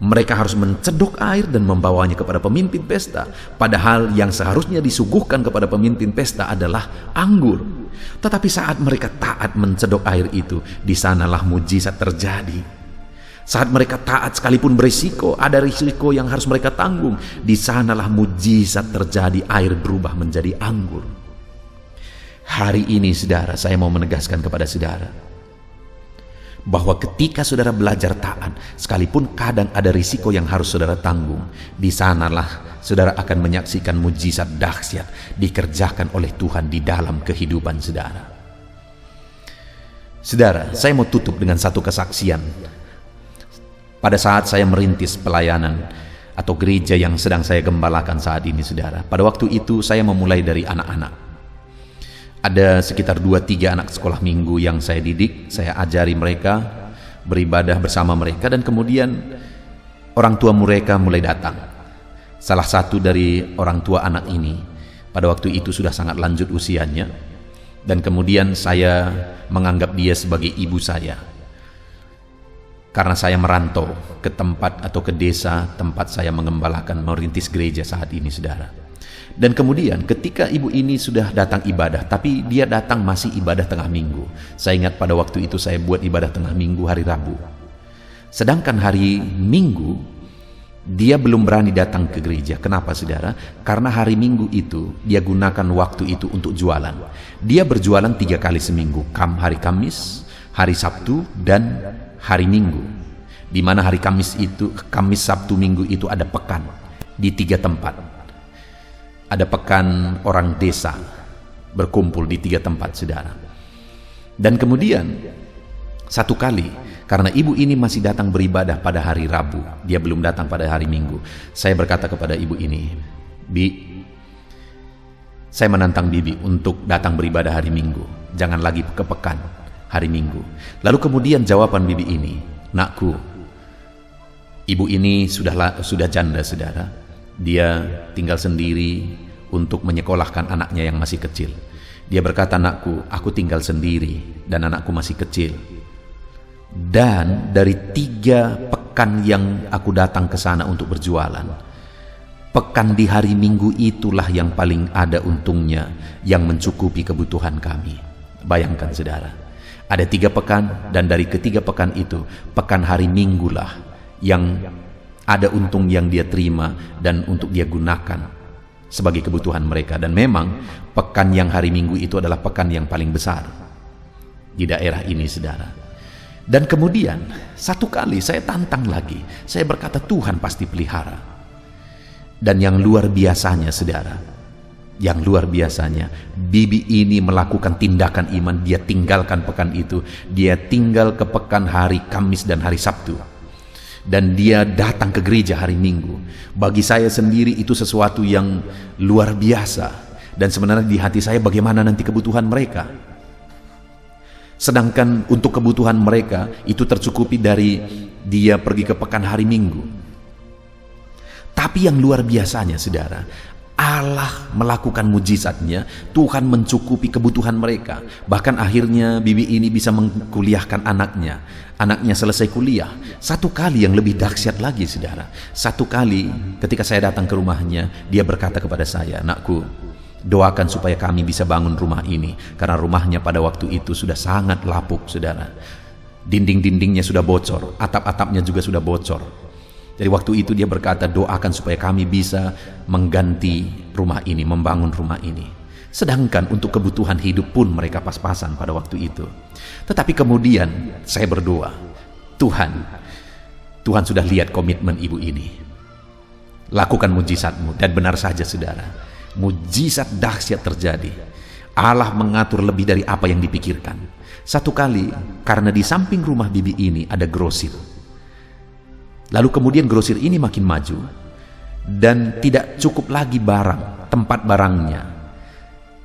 Mereka harus mencedok air dan membawanya kepada pemimpin pesta, padahal yang seharusnya disuguhkan kepada pemimpin pesta adalah anggur. Tetapi saat mereka taat mencedok air itu, di sanalah mujizat terjadi. Saat mereka taat sekalipun berisiko, ada risiko yang harus mereka tanggung, di sanalah mujizat terjadi, air berubah menjadi anggur. Hari ini, saudara, saya mau menegaskan kepada saudara bahwa ketika saudara belajar taat, sekalipun kadang ada risiko yang harus saudara tanggung, di sanalah saudara akan menyaksikan mujizat dahsyat dikerjakan oleh Tuhan di dalam kehidupan saudara. Saudara, saya mau tutup dengan satu kesaksian. Pada saat saya merintis pelayanan atau gereja yang sedang saya gembalakan saat ini, saudara, pada waktu itu saya memulai dari anak-anak. Ada sekitar 2-3 anak sekolah minggu yang saya didik, saya ajari mereka, beribadah bersama mereka, dan kemudian orang tua mereka mulai datang. Salah satu dari orang tua anak ini pada waktu itu sudah sangat lanjut usianya, dan kemudian saya menganggap dia sebagai ibu saya. Karena saya merantau ke tempat atau ke desa tempat saya mengembalakan, merintis gereja saat ini, saudara. Dan kemudian ketika ibu ini sudah datang ibadah, tapi dia datang masih ibadah tengah minggu. Saya ingat pada waktu itu saya buat ibadah tengah minggu hari Rabu. Sedangkan hari Minggu dia belum berani datang ke gereja. Kenapa, saudara? Karena hari Minggu itu dia gunakan waktu itu untuk jualan. Dia berjualan 3 kali seminggu, hari Kamis, hari Sabtu, dan hari Minggu. Di mana hari Kamis itu, Kamis, Sabtu, Minggu itu ada pekan di 3 tempat. Ada pekan orang desa berkumpul di 3 tempat, saudara. Dan kemudian satu kali, karena ibu ini masih datang beribadah pada hari Rabu, dia belum datang pada hari Minggu, saya berkata kepada ibu ini, "Bi, saya menantang bibi untuk datang beribadah hari Minggu, jangan lagi ke pekan hari Minggu." Lalu kemudian jawaban bibi ini, "Nakku," ibu ini sudah janda, saudara. Dia tinggal sendiri untuk menyekolahkan anaknya yang masih kecil. Dia berkata, "Anakku, aku tinggal sendiri dan anakku masih kecil. Dan dari 3 pekan yang aku datang ke sana untuk berjualan, pekan di hari Minggu itulah yang paling ada untungnya, yang mencukupi kebutuhan kami." Bayangkan, saudara, ada 3 pekan, dan dari ke-3 pekan itu, pekan hari Minggu lah yang ada untung yang dia terima dan untuk dia gunakan sebagai kebutuhan mereka. Dan memang pekan yang hari Minggu itu adalah pekan yang paling besar di daerah ini, saudara. Dan kemudian satu kali saya tantang lagi, saya berkata, Tuhan pasti pelihara. Dan yang luar biasanya, saudara, yang luar biasanya, bibi ini melakukan tindakan iman. Dia tinggalkan pekan itu, dia tinggal ke pekan hari Kamis dan hari Sabtu, dan dia datang ke gereja hari Minggu. Bagi saya sendiri itu sesuatu yang luar biasa. Dan sebenarnya di hati saya, bagaimana nanti kebutuhan mereka? Sedangkan untuk kebutuhan mereka itu tercukupi dari dia pergi ke pekan hari Minggu. Tapi yang luar biasanya, saudara, Allah melakukan mujizatnya. Tuhan mencukupi kebutuhan mereka. Bahkan akhirnya bibi ini bisa mengkuliahkan anaknya. Anaknya selesai kuliah. Satu kali yang lebih dahsyat lagi, saudara. Satu kali ketika saya datang ke rumahnya, dia berkata kepada saya, "Nakku, doakan supaya kami bisa bangun rumah ini." Karena rumahnya pada waktu itu sudah sangat lapuk, saudara. Dinding-dindingnya sudah bocor, atap-atapnya juga sudah bocor. Jadi waktu itu dia berkata, "Doakan supaya kami bisa mengganti rumah ini, membangun rumah ini." Sedangkan untuk kebutuhan hidup pun mereka pas-pasan pada waktu itu. Tetapi kemudian saya berdoa, Tuhan sudah lihat komitmen ibu ini. Lakukan mujizatmu. Dan benar saja, saudara, mujizat dahsyat terjadi. Allah mengatur lebih dari apa yang dipikirkan. Satu kali, karena di samping rumah bibi ini ada grosir. Lalu kemudian grosir ini makin maju, dan tidak cukup lagi tempat barangnya.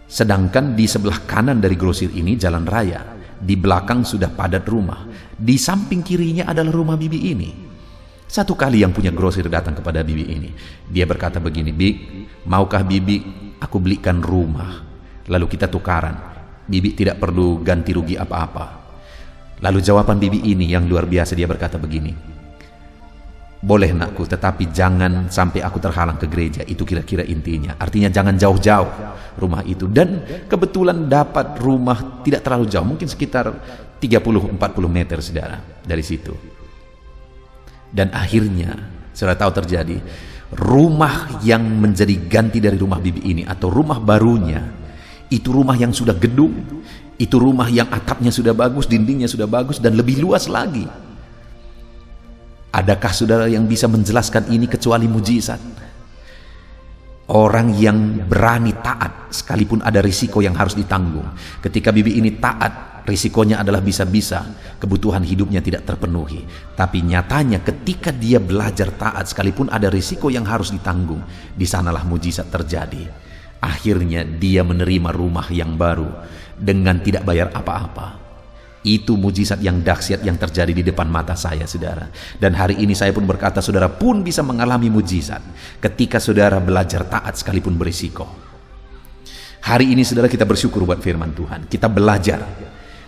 Sedangkan di sebelah kanan dari grosir ini jalan raya, di belakang sudah padat rumah, di samping kirinya adalah rumah bibi ini. Satu kali yang punya grosir datang kepada bibi ini, dia berkata begini, "Bi, maukah bibi aku belikan rumah, lalu kita tukaran, bibi tidak perlu ganti rugi apa-apa." Lalu jawaban bibi ini yang luar biasa, dia berkata begini, boleh nakku, tetapi jangan sampai aku terhalang ke gereja. Itu kira-kira intinya. Artinya jangan jauh-jauh rumah itu. Dan kebetulan dapat rumah tidak terlalu jauh, mungkin sekitar 30-40 meter saudara dari situ. Dan akhirnya saudara tahu terjadi, rumah yang menjadi ganti dari rumah bibi ini atau rumah barunya, itu rumah yang sudah gedung, itu rumah yang atapnya sudah bagus, dindingnya sudah bagus, dan lebih luas lagi. Adakah saudara yang bisa menjelaskan ini kecuali mujizat? Orang yang berani taat sekalipun ada risiko yang harus ditanggung. Ketika bibi ini taat, risikonya adalah bisa-bisa kebutuhan hidupnya tidak terpenuhi. Tapi nyatanya ketika dia belajar taat sekalipun ada risiko yang harus ditanggung, di sanalah mujizat terjadi. Akhirnya dia menerima rumah yang baru dengan tidak bayar apa-apa. Itu mujizat yang dahsyat yang terjadi di depan mata saya, saudara. Dan hari ini saya pun berkata, saudara pun bisa mengalami mujizat ketika saudara belajar taat sekalipun berisiko. Hari ini saudara kita bersyukur buat firman Tuhan. Kita belajar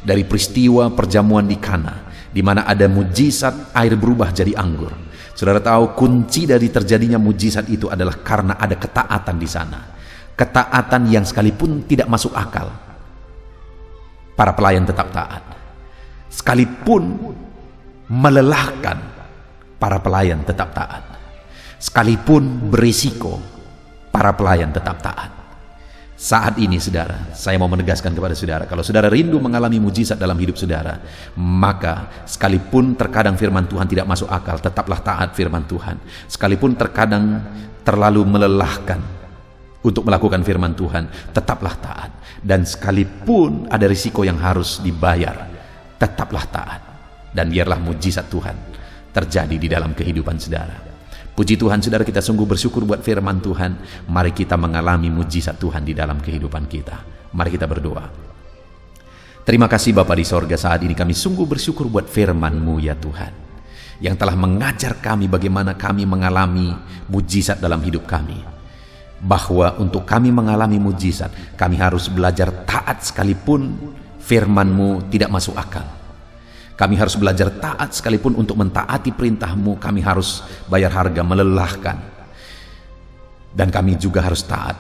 dari peristiwa perjamuan di Kana, di mana ada mujizat air berubah jadi anggur. Saudara tahu kunci dari terjadinya mujizat itu adalah karena ada ketaatan di sana. Ketaatan yang sekalipun tidak masuk akal, para pelayan tetap taat. Sekalipun melelahkan, para pelayan tetap taat. Sekalipun berisiko, para pelayan tetap taat. Saat ini saudara, saya mau menegaskan kepada saudara, kalau saudara rindu mengalami mujizat dalam hidup saudara, maka sekalipun terkadang firman Tuhan tidak masuk akal, tetaplah taat firman Tuhan. Sekalipun terkadang terlalu melelahkan untuk melakukan firman Tuhan, tetaplah taat. Dan sekalipun ada risiko yang harus dibayar, tetaplah taat. Dan biarlah mujizat Tuhan terjadi di dalam kehidupan saudara. Puji Tuhan saudara, kita sungguh bersyukur buat firman Tuhan. Mari kita mengalami mujizat Tuhan di dalam kehidupan kita. Mari kita berdoa. Terima kasih Bapa di sorga, saat ini kami sungguh bersyukur buat firman-Mu ya Tuhan, yang telah mengajar kami bagaimana kami mengalami mujizat dalam hidup kami. Bahwa untuk kami mengalami mujizat, kami harus belajar taat sekalipun firman-Mu tidak masuk akal. Kami harus belajar taat sekalipun untuk mentaati perintah-Mu kami harus bayar harga, melelahkan. Dan kami juga harus taat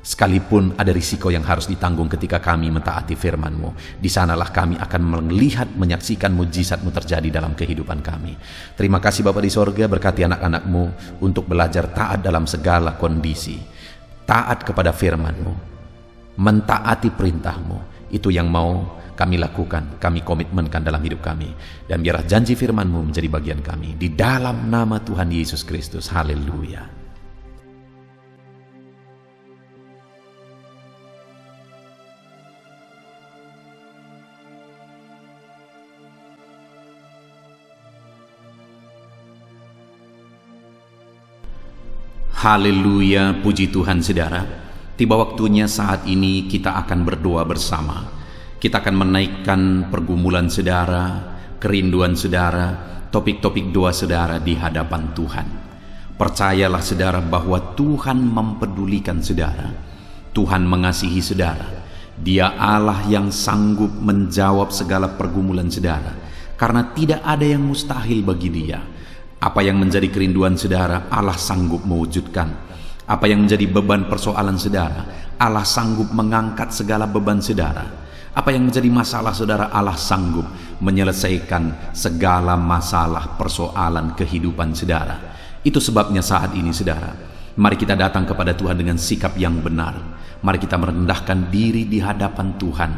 sekalipun ada risiko yang harus ditanggung ketika kami mentaati firman-Mu. Di sanalah kami akan melihat, menyaksikan mujizat-Mu terjadi dalam kehidupan kami. Terima kasih Bapa di sorga, berkati anak-anak-Mu untuk belajar taat dalam segala kondisi. Taat kepada firman-Mu, mentaati perintah-Mu. Itu yang mau kami lakukan, kami komitmenkan dalam hidup kami. Dan biarlah janji firman-Mu menjadi bagian kami. Di dalam nama Tuhan Yesus Kristus, haleluya. Haleluya, puji Tuhan saudara. Tiba waktunya saat ini kita akan berdoa bersama. Kita akan menaikkan pergumulan saudara, kerinduan saudara, topik-topik doa saudara di hadapan Tuhan. Percayalah saudara bahwa Tuhan mempedulikan saudara. Tuhan mengasihi saudara. Dia Allah yang sanggup menjawab segala pergumulan saudara, karena tidak ada yang mustahil bagi Dia. Apa yang menjadi kerinduan saudara, Allah sanggup mewujudkan. Apa yang menjadi beban persoalan saudara, Allah sanggup mengangkat segala beban saudara. Apa yang menjadi masalah saudara, Allah sanggup menyelesaikan segala masalah persoalan kehidupan saudara. Itu sebabnya saat ini saudara, mari kita datang kepada Tuhan dengan sikap yang benar. Mari kita merendahkan diri di hadapan Tuhan,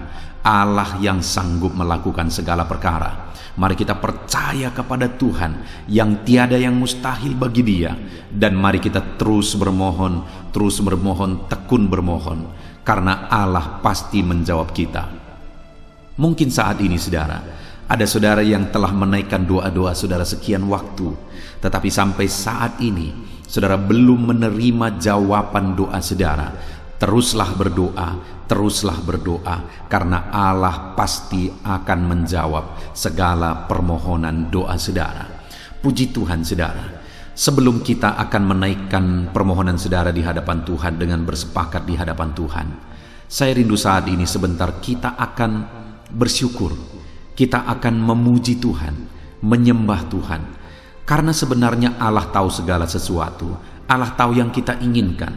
Allah yang sanggup melakukan segala perkara. Mari kita percaya kepada Tuhan yang tiada yang mustahil bagi Dia. Dan mari kita terus bermohon, tekun bermohon, karena Allah pasti menjawab kita. Mungkin saat ini saudara, ada saudara yang telah menaikkan doa-doa saudara sekian waktu, tetapi sampai saat ini saudara belum menerima jawaban doa saudara. Teruslah berdoa, karena Allah pasti akan menjawab segala permohonan doa saudara. Puji Tuhan saudara, sebelum kita akan menaikkan permohonan saudara di hadapan Tuhan dengan bersepakat di hadapan Tuhan, saya rindu saat ini sebentar kita akan bersyukur kita akan memuji Tuhan, menyembah Tuhan. Karena sebenarnya Allah tahu segala sesuatu, Allah tahu yang kita inginkan,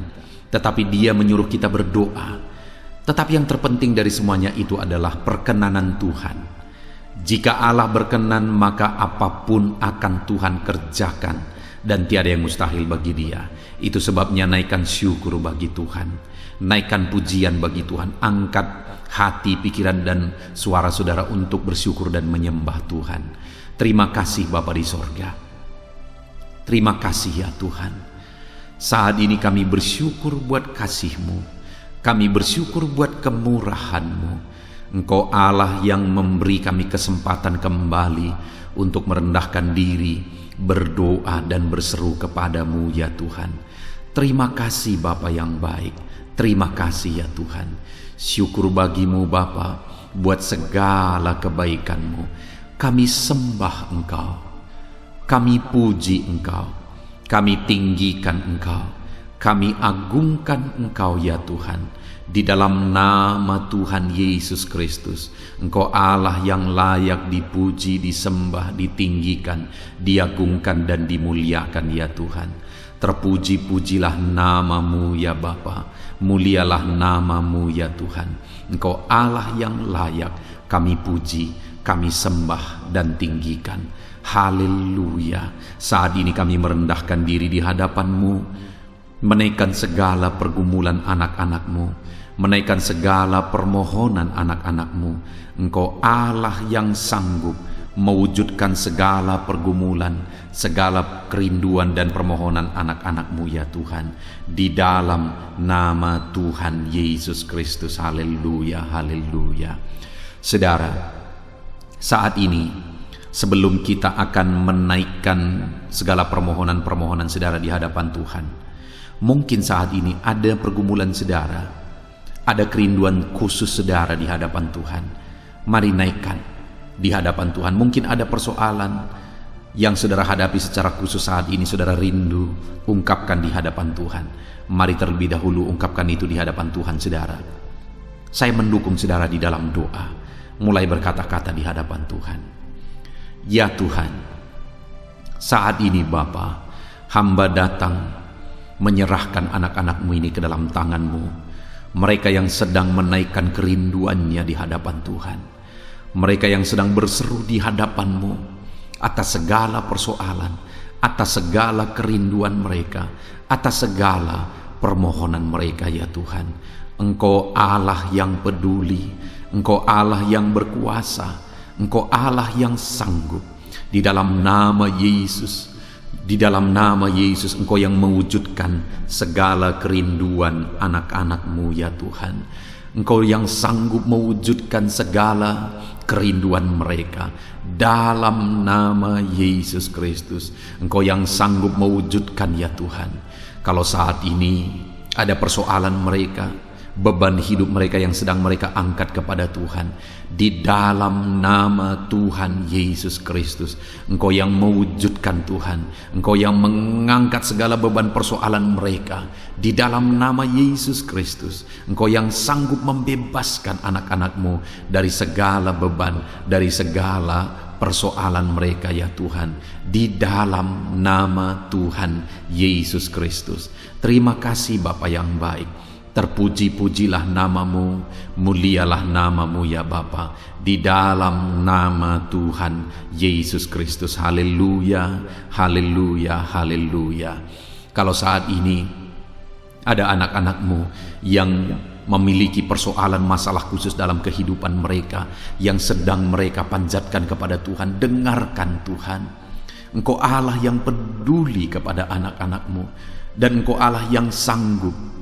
tetapi Dia menyuruh kita berdoa. Tetapi yang terpenting dari semuanya itu adalah perkenanan Tuhan. Jika Allah berkenan, maka apapun akan Tuhan kerjakan, dan tiada yang mustahil bagi Dia. Itu sebabnya naikkan syukur bagi Tuhan, naikkan pujian bagi Tuhan, angkat hati, pikiran, dan suara saudara untuk bersyukur dan menyembah Tuhan. Terima kasih Bapa di sorga. Terima kasih ya Tuhan. Saat ini kami bersyukur buat kasih-Mu. Kami bersyukur buat kemurahan-Mu. Engkau Allah yang memberi kami kesempatan kembali untuk merendahkan diri, berdoa dan berseru kepadamu ya Tuhan. Terima kasih Bapa yang baik. Terima kasih ya Tuhan. Syukur bagimu Bapa buat segala kebaikan-Mu. Kami sembah Engkau, kami puji Engkau, kami tinggikan Engkau, kami agungkan Engkau ya Tuhan. Di dalam nama Tuhan Yesus Kristus, Engkau Allah yang layak dipuji, disembah, ditinggikan, diagungkan dan dimuliakan ya Tuhan. Terpuji-pujilah nama-Mu ya Bapa, mulialah nama-Mu ya Tuhan. Engkau Allah yang layak kami puji, kami sembah dan tinggikan. Haleluya. Saat ini kami merendahkan diri di hadapan-Mu, menaikkan segala pergumulan anak-anak-Mu, menaikkan segala permohonan anak-anak-Mu. Engkau Allah yang sanggup mewujudkan segala pergumulan, segala kerinduan dan permohonan anak-anak-Mu ya Tuhan. Di dalam nama Tuhan Yesus Kristus. Haleluya, haleluya. Saudara, saat ini sebelum kita akan menaikkan segala permohonan-permohonan saudara di hadapan Tuhan, mungkin saat ini ada pergumulan saudara, ada kerinduan khusus saudara di hadapan Tuhan. Mari naikkan di hadapan Tuhan. Mungkin ada persoalan yang saudara hadapi secara khusus saat ini, saudara rindu, ungkapkan di hadapan Tuhan. Mari terlebih dahulu ungkapkan itu di hadapan Tuhan saudara. Saya mendukung saudara di dalam doa, mulai berkata-kata di hadapan Tuhan. Ya Tuhan, saat ini Bapa, hamba datang menyerahkan anak-anak-Mu ini ke dalam tangan-Mu. Mereka yang sedang menaikkan kerinduannya di hadapan Tuhan, mereka yang sedang berseru di hadapan-Mu atas segala persoalan, atas segala kerinduan mereka, atas segala permohonan mereka ya Tuhan. Engkau Allah yang peduli, Engkau Allah yang berkuasa, Engkau Allah yang sanggup. Di dalam nama Yesus, di dalam nama Yesus, Engkau yang mewujudkan segala kerinduan anak-anak-Mu ya Tuhan. Engkau yang sanggup mewujudkan segala kerinduan mereka dalam nama Yesus Kristus. Engkau yang sanggup mewujudkan ya Tuhan. Kalau saat ini ada persoalan mereka, beban hidup mereka yang sedang mereka angkat kepada Tuhan, di dalam nama Tuhan Yesus Kristus, Engkau yang mewujudkan Tuhan, Engkau yang mengangkat segala beban persoalan mereka, di dalam nama Yesus Kristus, Engkau yang sanggup membebaskan anak-anak-Mu dari segala beban, dari segala persoalan mereka ya Tuhan, di dalam nama Tuhan Yesus Kristus. Terima kasih Bapa yang baik. Terpuji-pujilah nama-Mu, mulialah nama-Mu ya Bapa, di dalam nama Tuhan Yesus Kristus. Haleluya, haleluya, haleluya. Kalau saat ini ada anak-anak-Mu yang memiliki persoalan masalah khusus dalam kehidupan mereka, yang sedang mereka panjatkan kepada Tuhan, dengarkan Tuhan. Engkau Allah yang peduli kepada anak-anak-Mu, dan Engkau Allah yang sanggup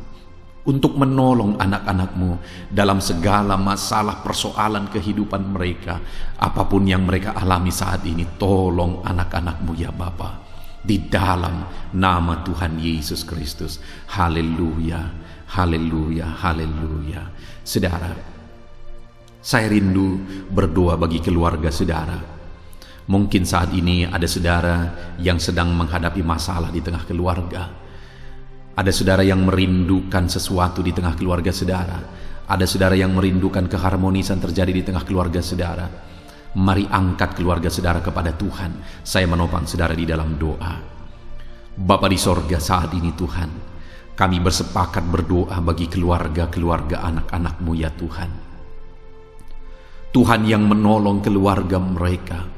untuk menolong anak-anak-Mu dalam segala masalah persoalan kehidupan mereka. Apapun yang mereka alami saat ini, tolong anak-anak-Mu ya Bapa, di dalam nama Tuhan Yesus Kristus. Haleluya, haleluya, haleluya. Saudara, saya rindu berdoa bagi keluarga saudara. Mungkin saat ini ada saudara yang sedang menghadapi masalah di tengah keluarga. Ada saudara yang merindukan sesuatu di tengah keluarga saudara. Ada saudara yang merindukan keharmonisan terjadi di tengah keluarga saudara. Mari angkat keluarga saudara kepada Tuhan. Saya menopang saudara di dalam doa. Bapa di sorga, saat ini Tuhan, kami bersepakat berdoa bagi keluarga-keluarga anak-anak-Mu ya Tuhan. Tuhan yang menolong keluarga mereka.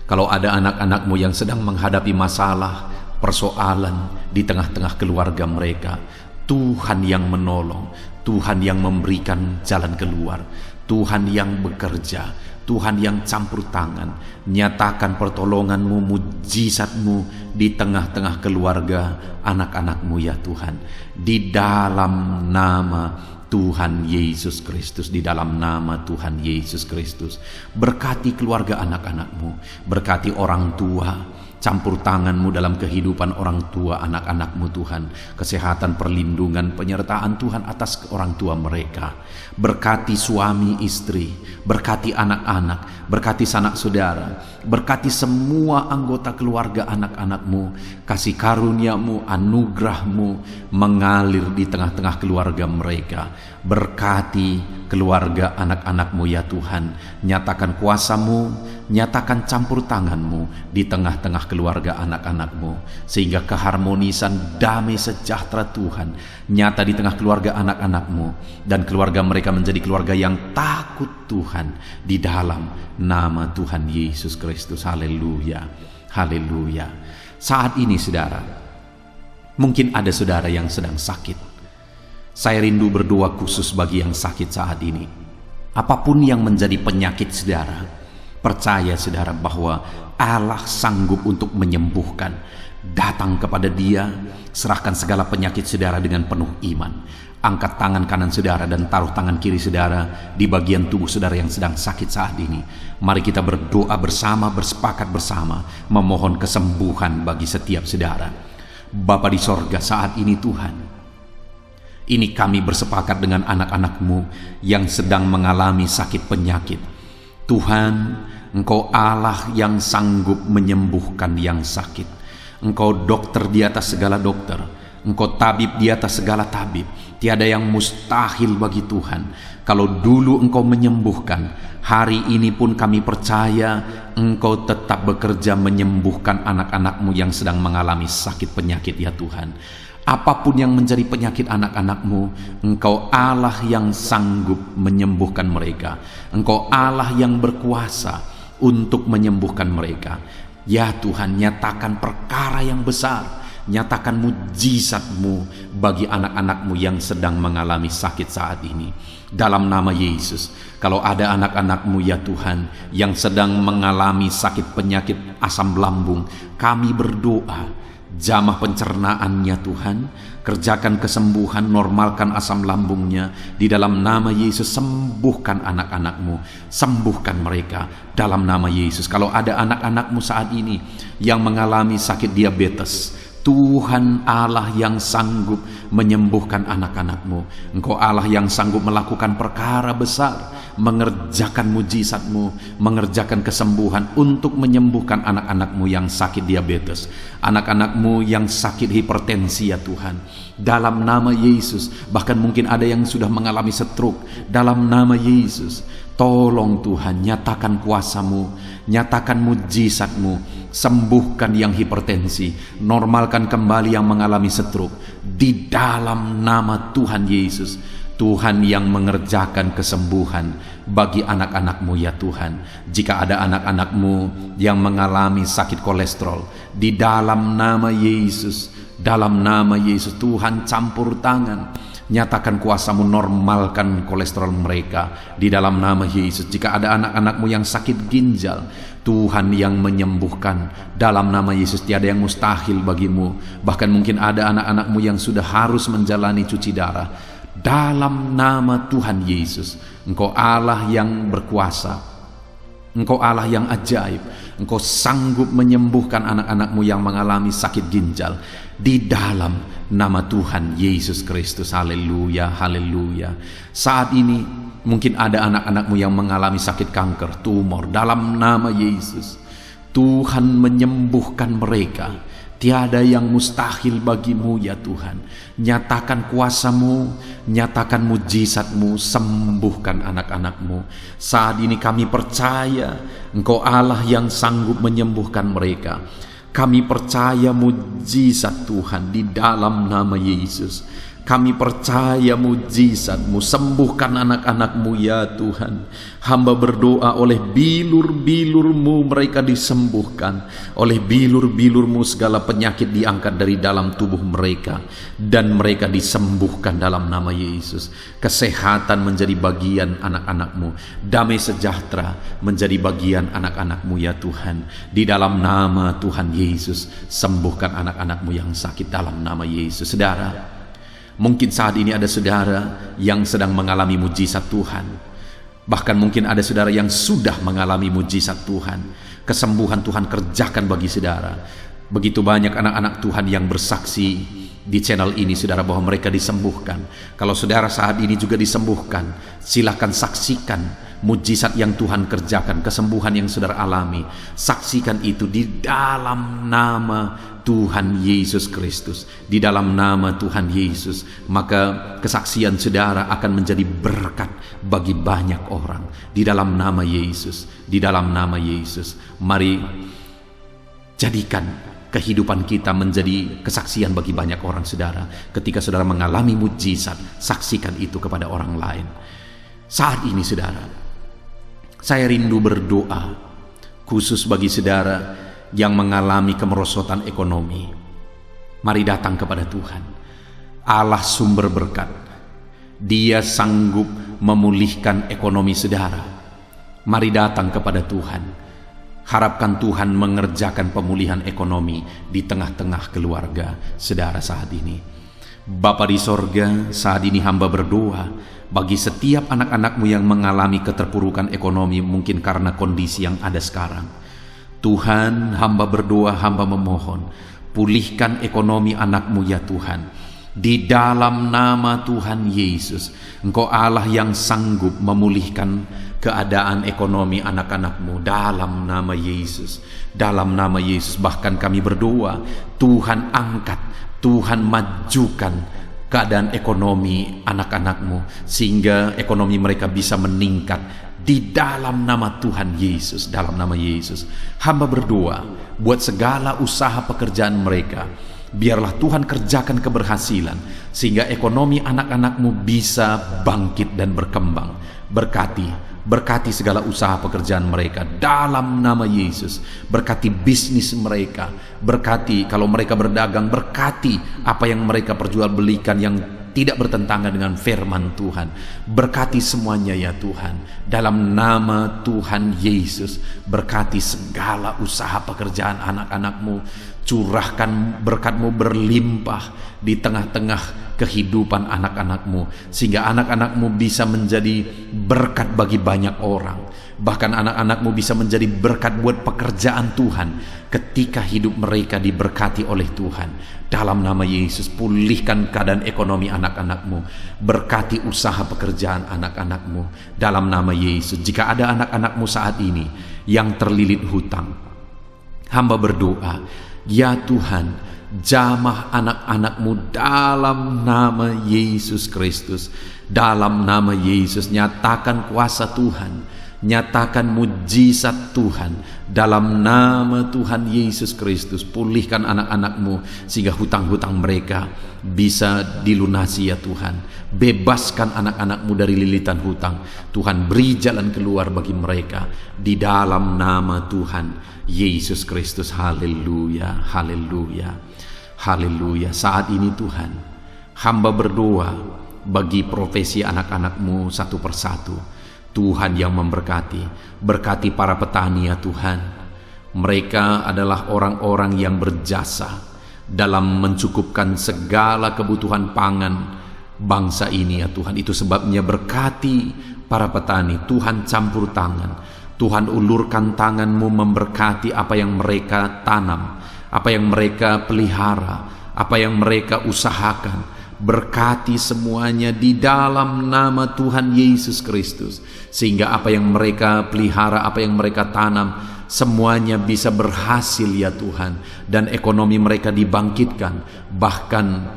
Kalau ada anak-anak-Mu yang sedang menghadapi masalah, persoalan di tengah-tengah keluarga mereka, Tuhan yang menolong, Tuhan yang memberikan jalan keluar, Tuhan yang bekerja, Tuhan yang campur tangan. Nyatakan pertolongan-Mu, mujizat-Mu di tengah-tengah keluarga anak-anak-Mu ya Tuhan. Di dalam nama Tuhan Yesus Kristus, di dalam nama Tuhan Yesus Kristus. Berkati keluarga anak-anak-Mu, berkati orang tua, campur tangan-Mu dalam kehidupan orang tua anak-anak-Mu Tuhan. Kesehatan, perlindungan, penyertaan Tuhan atas orang tua mereka. Berkati suami istri, berkati anak-anak, berkati sanak saudara, berkati semua anggota keluarga anak-anak-Mu. Kasih karunia-Mu, anugerah-Mu mengalir di tengah-tengah keluarga mereka. Berkati keluarga anak-anak-Mu ya Tuhan. Nyatakan kuasa-Mu, nyatakan campur tangan-Mu di tengah-tengah keluarga anak-anak-Mu, sehingga keharmonisan, damai sejahtera Tuhan nyata di tengah keluarga anak-anak-Mu, dan keluarga mereka menjadi keluarga yang takut Tuhan di dalam nama Tuhan Yesus Kristus. Haleluya, haleluya. Saat ini saudara, mungkin ada saudara yang sedang sakit. Saya rindu berdoa khusus bagi yang sakit saat ini. Apapun yang menjadi penyakit saudara, percaya saudara bahwa Allah sanggup untuk menyembuhkan. Datang kepada Dia, serahkan segala penyakit saudara dengan penuh iman. Angkat tangan kanan saudara dan taruh tangan kiri saudara di bagian tubuh saudara yang sedang sakit saat ini. Mari kita berdoa bersama, bersepakat bersama, memohon kesembuhan bagi setiap saudara. Bapa di sorga, saat ini Tuhan, ini kami bersepakat dengan anak-anak-Mu yang sedang mengalami sakit penyakit. Tuhan, Engkau Allah yang sanggup menyembuhkan yang sakit. Engkau dokter di atas segala dokter, Engkau tabib di atas segala tabib. Tiada yang mustahil bagi Tuhan. Kalau dulu Engkau menyembuhkan, hari ini pun kami percaya Engkau tetap bekerja menyembuhkan anak-anak-Mu yang sedang mengalami sakit penyakit ya Tuhan. Apapun yang menjadi penyakit anak-anak-Mu, Engkau Allah yang sanggup menyembuhkan mereka. Engkau Allah yang berkuasa untuk menyembuhkan mereka. Ya Tuhan, nyatakan perkara yang besar, nyatakan mujizat-Mu bagi anak-anak-Mu yang sedang mengalami sakit saat ini. Dalam nama Yesus, kalau ada anak-anak-Mu ya Tuhan yang sedang mengalami sakit penyakit asam lambung, kami berdoa, jamah pencernaannya Tuhan, kerjakan kesembuhan, normalkan asam lambungnya. Di dalam nama Yesus, sembuhkan anak-anak-Mu, sembuhkan mereka dalam nama Yesus. Kalau ada anak-anak-Mu saat ini yang mengalami sakit diabetes, Tuhan Allah yang sanggup menyembuhkan anak-anak-Mu. Engkau Allah yang sanggup melakukan perkara besar, mengerjakan mujizat-Mu, mengerjakan kesembuhan untuk menyembuhkan anak-anak-Mu yang sakit diabetes, anak-anak-Mu yang sakit hipertensi ya Tuhan. Dalam nama Yesus, bahkan mungkin ada yang sudah mengalami stroke. Dalam nama Yesus, tolong Tuhan, nyatakan kuasa-Mu, nyatakan mujizat-Mu, sembuhkan yang hipertensi, normalkan kembali yang mengalami stroke. Di dalam nama Tuhan Yesus, Tuhan yang mengerjakan kesembuhan bagi anak-anak-Mu ya Tuhan. Jika ada anak-anak-Mu yang mengalami sakit kolesterol, di dalam nama Yesus, dalam nama Yesus, Tuhan campur tangan, nyatakan kuasa-Mu, normalkan kolesterol mereka di dalam nama Yesus. Jika ada anak-anak-Mu yang sakit ginjal, Tuhan yang menyembuhkan dalam nama Yesus. Tiada yang mustahil bagi-Mu. Bahkan mungkin ada anak-anak-Mu yang sudah harus menjalani cuci darah. Dalam nama Tuhan Yesus, Engkau Allah yang berkuasa, Engkau Allah yang ajaib. Engkau sanggup menyembuhkan anak-anak-Mu yang mengalami sakit ginjal di dalam nama Tuhan Yesus Kristus. Haleluya, haleluya. Saat ini mungkin ada anak-anak-Mu yang mengalami sakit kanker, tumor. Dalam nama Yesus, Tuhan menyembuhkan mereka. Tiada yang mustahil bagimu ya Tuhan. Nyatakan kuasa-Mu, nyatakan mujizat-Mu, sembuhkan anak-anak-Mu. Saat ini kami percaya Engkau Allah yang sanggup menyembuhkan mereka. Kami percaya mujizat Tuhan di dalam nama Yesus. Kami percaya mujizat-Mu, sembuhkan anak-anak-Mu ya Tuhan. Hamba berdoa oleh bilur-bilur-Mu mereka disembuhkan. Oleh bilur-bilur-Mu segala penyakit diangkat dari dalam tubuh mereka. Dan mereka disembuhkan dalam nama Yesus. Kesehatan menjadi bagian anak-anak-Mu. Damai sejahtera menjadi bagian anak-anak-Mu ya Tuhan. Di dalam nama Tuhan Yesus, sembuhkan anak-anak-Mu yang sakit dalam nama Yesus. Saudara, mungkin saat ini ada saudara yang sedang mengalami mujizat Tuhan. Bahkan mungkin ada saudara yang sudah mengalami mujizat Tuhan. Kesembuhan Tuhan kerjakan bagi saudara. Begitu banyak anak-anak Tuhan yang bersaksi di channel ini, saudara, bahwa mereka disembuhkan. Kalau saudara saat ini juga disembuhkan, silakan saksikan mujizat yang Tuhan kerjakan, kesembuhan yang saudara alami. Saksikan itu di dalam nama Tuhan Yesus Kristus. Di dalam nama Tuhan Yesus, maka kesaksian saudara akan menjadi berkat bagi banyak orang. Di dalam nama Yesus, di dalam nama Yesus. Mari jadikan kehidupan kita menjadi kesaksian bagi banyak orang, saudara. Ketika saudara mengalami mujizat, saksikan itu kepada orang lain. Saat ini, saudara, saya rindu berdoa khusus bagi saudara yang mengalami kemerosotan ekonomi. Mari datang kepada Tuhan, Allah sumber berkat. Dia sanggup memulihkan ekonomi saudara. Mari datang kepada Tuhan. Harapkan Tuhan mengerjakan pemulihan ekonomi di tengah-tengah keluarga saudara saat ini. Bapa di sorga, saat ini hamba berdoa bagi setiap anak-anak-Mu yang mengalami keterpurukan ekonomi, mungkin karena kondisi yang ada sekarang. Tuhan, hamba berdoa, hamba memohon, pulihkan ekonomi anak-Mu ya Tuhan. Di dalam nama Tuhan Yesus, Engkau Allah yang sanggup memulihkan keadaan ekonomi anak-anak-Mu dalam nama Yesus. Dalam nama Yesus, bahkan kami berdoa, Tuhan angkat, Tuhan majukan keadaan ekonomi anak-anak-Mu, sehingga ekonomi mereka bisa meningkat. Di dalam nama Tuhan Yesus, dalam nama Yesus, hamba berdoa buat segala usaha pekerjaan mereka. Biarlah Tuhan kerjakan keberhasilan, sehingga ekonomi anak-anak-Mu bisa bangkit dan berkembang. Berkati segala usaha pekerjaan mereka dalam nama Yesus. Berkati bisnis mereka, berkati kalau mereka berdagang, berkati apa yang mereka perjualbelikan yang tidak bertentangan dengan firman Tuhan. Berkati semuanya ya Tuhan, dalam nama Tuhan Yesus. Berkati segala usaha pekerjaan anak-anak-Mu. Curahkan berkat-Mu berlimpah di tengah-tengah kehidupan anak-anak-Mu, sehingga anak-anak-Mu bisa menjadi berkat bagi banyak orang. Bahkan anak-anak-Mu bisa menjadi berkat buat pekerjaan Tuhan ketika hidup mereka diberkati oleh Tuhan. Dalam nama Yesus, pulihkan keadaan ekonomi anak-anak-Mu. Berkati usaha pekerjaan anak-anak-Mu dalam nama Yesus. Jika ada anak-anak-Mu saat ini yang terlilit hutang, hamba berdoa, ya Tuhan, jamah anak-anak-Mu dalam nama Yesus Kristus. Dalam nama Yesus, nyatakan kuasa Tuhan, nyatakan mujizat Tuhan. Dalam nama Tuhan Yesus Kristus, pulihkan anak-anak-Mu sehingga hutang-hutang mereka bisa dilunasi ya Tuhan. Bebaskan anak-anak-Mu dari lilitan hutang. Tuhan, beri jalan keluar bagi mereka di dalam nama Tuhan Yesus Kristus. Haleluya, haleluya, haleluya. Saat ini Tuhan, hamba berdoa bagi profesi anak-anak-Mu satu persatu. Tuhan yang memberkati, berkati para petani ya Tuhan. Mereka adalah orang-orang yang berjasa dalam mencukupkan segala kebutuhan pangan bangsa ini ya Tuhan. Itu sebabnya berkati para petani. Tuhan campur tangan, Tuhan ulurkan tangan-Mu memberkati apa yang mereka tanam, apa yang mereka pelihara, apa yang mereka usahakan. Berkati semuanya di dalam nama Tuhan Yesus Kristus, sehingga apa yang mereka pelihara, apa yang mereka tanam, semuanya bisa berhasil ya Tuhan, dan ekonomi mereka dibangkitkan, bahkan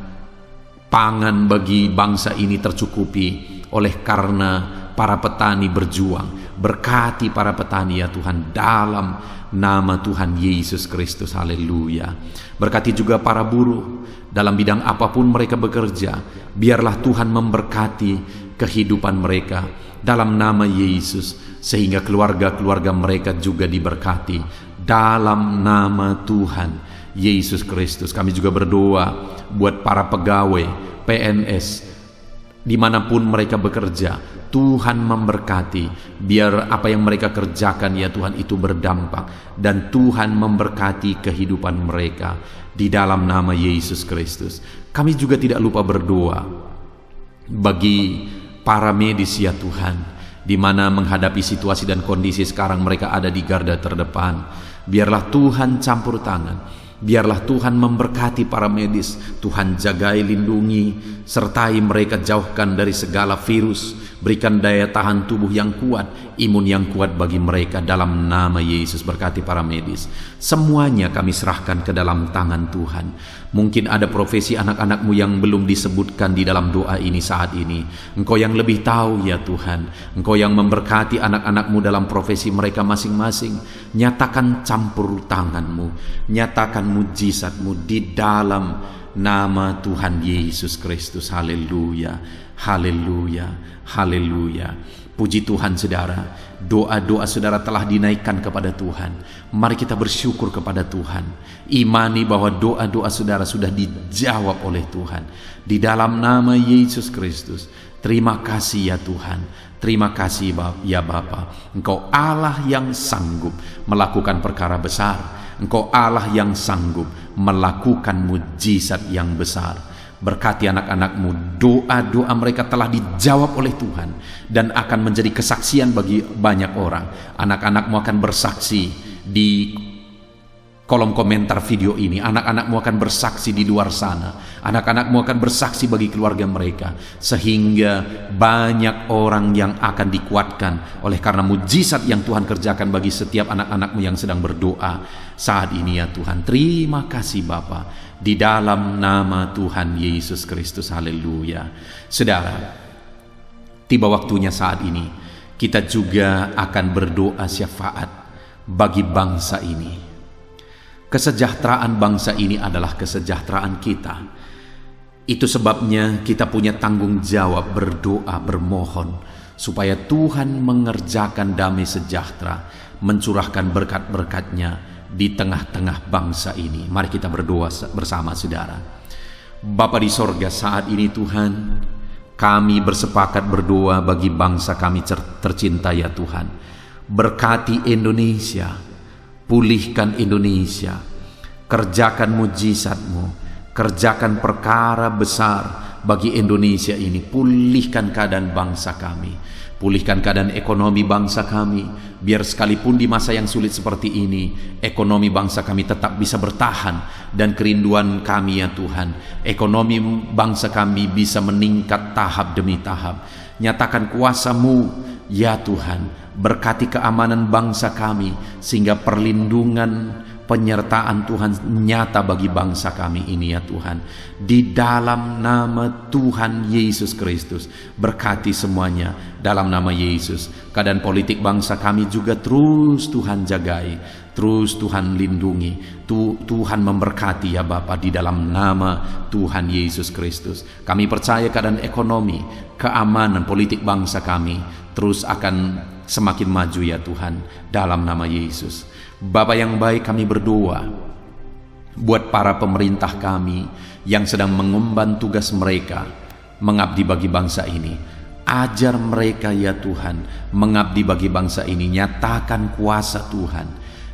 pangan bagi bangsa ini tercukupi oleh karena para petani berjuang. Berkati para petani ya Tuhan dalam nama Tuhan Yesus Kristus. Haleluya. Berkati juga para buruh dalam bidang apapun mereka bekerja. Biarlah Tuhan memberkati kehidupan mereka dalam nama Yesus, sehingga keluarga-keluarga mereka juga diberkati dalam nama Tuhan Yesus Kristus. Kami juga berdoa buat para pegawai PNS dimanapun mereka bekerja. Tuhan memberkati, biar apa yang mereka kerjakan ya Tuhan itu berdampak, dan Tuhan memberkati kehidupan mereka di dalam nama Yesus Kristus. Kami juga tidak lupa berdoa bagi para medis ya Tuhan, di mana menghadapi situasi dan kondisi sekarang mereka ada di garda terdepan. Biarlah Tuhan campur tangan, biarlah Tuhan memberkati para medis. Tuhan jagai, lindungi, sertai mereka, jauhkan dari segala virus. Berikan daya tahan tubuh yang kuat, imun yang kuat bagi mereka dalam nama Yesus. Berkati para medis. Semuanya kami serahkan ke dalam tangan Tuhan. Mungkin ada profesi anak-anakmu yang belum disebutkan di dalam doa ini saat ini. Engkau yang lebih tahu ya Tuhan. Engkau yang memberkati anak-anakmu dalam profesi mereka masing-masing. Nyatakan campur tanganmu, nyatakan mujizatmu di dalam nama Tuhan Yesus Kristus. Haleluya, haleluya, haleluya. Puji Tuhan saudara, doa-doa saudara telah dinaikkan kepada Tuhan. Mari kita bersyukur kepada Tuhan. Imani bahwa doa-doa saudara sudah dijawab oleh Tuhan. Di dalam nama Yesus Kristus. Terima kasih ya Tuhan. Terima kasih ya Bapa. Engkau Allah yang sanggup melakukan perkara besar. Engkau Allah yang sanggup melakukan mujizat yang besar. Berkati anak-anakmu, doa-doa mereka telah dijawab oleh Tuhan dan akan menjadi kesaksian bagi banyak orang. Anak-anakmu akan bersaksi di kolom komentar video ini. Anak-anakmu akan bersaksi di luar sana. Anak-anakmu akan bersaksi bagi keluarga mereka, sehingga banyak orang yang akan dikuatkan oleh karena mujizat yang Tuhan kerjakan bagi setiap anak-anakmu yang sedang berdoa saat ini ya Tuhan. Terima kasih Bapa, di dalam nama Tuhan Yesus Kristus. Haleluya. Saudara, tiba waktunya saat ini kita juga akan berdoa syafaat bagi bangsa ini. Kesejahteraan bangsa ini adalah kesejahteraan kita. Itu sebabnya kita punya tanggung jawab berdoa, bermohon supaya Tuhan mengerjakan damai sejahtera, mencurahkan berkat-berkat-Nya di tengah-tengah bangsa ini. Mari kita berdoa bersama saudara. Bapa di sorga, saat ini Tuhan, kami bersepakat berdoa bagi bangsa kami tercinta ya Tuhan. Berkati Indonesia, pulihkan Indonesia, kerjakan mujizat-Mu, kerjakan perkara besar bagi Indonesia ini. Pulihkan keadaan bangsa kami, pulihkan keadaan ekonomi bangsa kami, biar sekalipun di masa yang sulit seperti ini, ekonomi bangsa kami tetap bisa bertahan. Dan kerinduan kami ya Tuhan, ekonomi bangsa kami bisa meningkat tahap demi tahap. Nyatakan kuasa-Mu ya Tuhan, berkati keamanan bangsa kami, sehingga perlindungan, penyertaan Tuhan nyata bagi bangsa kami ini ya Tuhan. Di dalam nama Tuhan Yesus Kristus, berkati semuanya dalam nama Yesus. Keadaan politik bangsa kami juga terus Tuhan jagai, terus Tuhan lindungi. Tuhan memberkati ya Bapa, di dalam nama Tuhan Yesus Kristus. Kami percaya keadaan ekonomi, keamanan politik bangsa kami terus akan semakin maju ya Tuhan, dalam nama Yesus. Bapa yang baik, kami berdoa buat para pemerintah kami yang sedang mengemban tugas mereka mengabdi bagi bangsa ini. Ajar mereka ya Tuhan mengabdi bagi bangsa ini. Nyatakan kuasa Tuhan,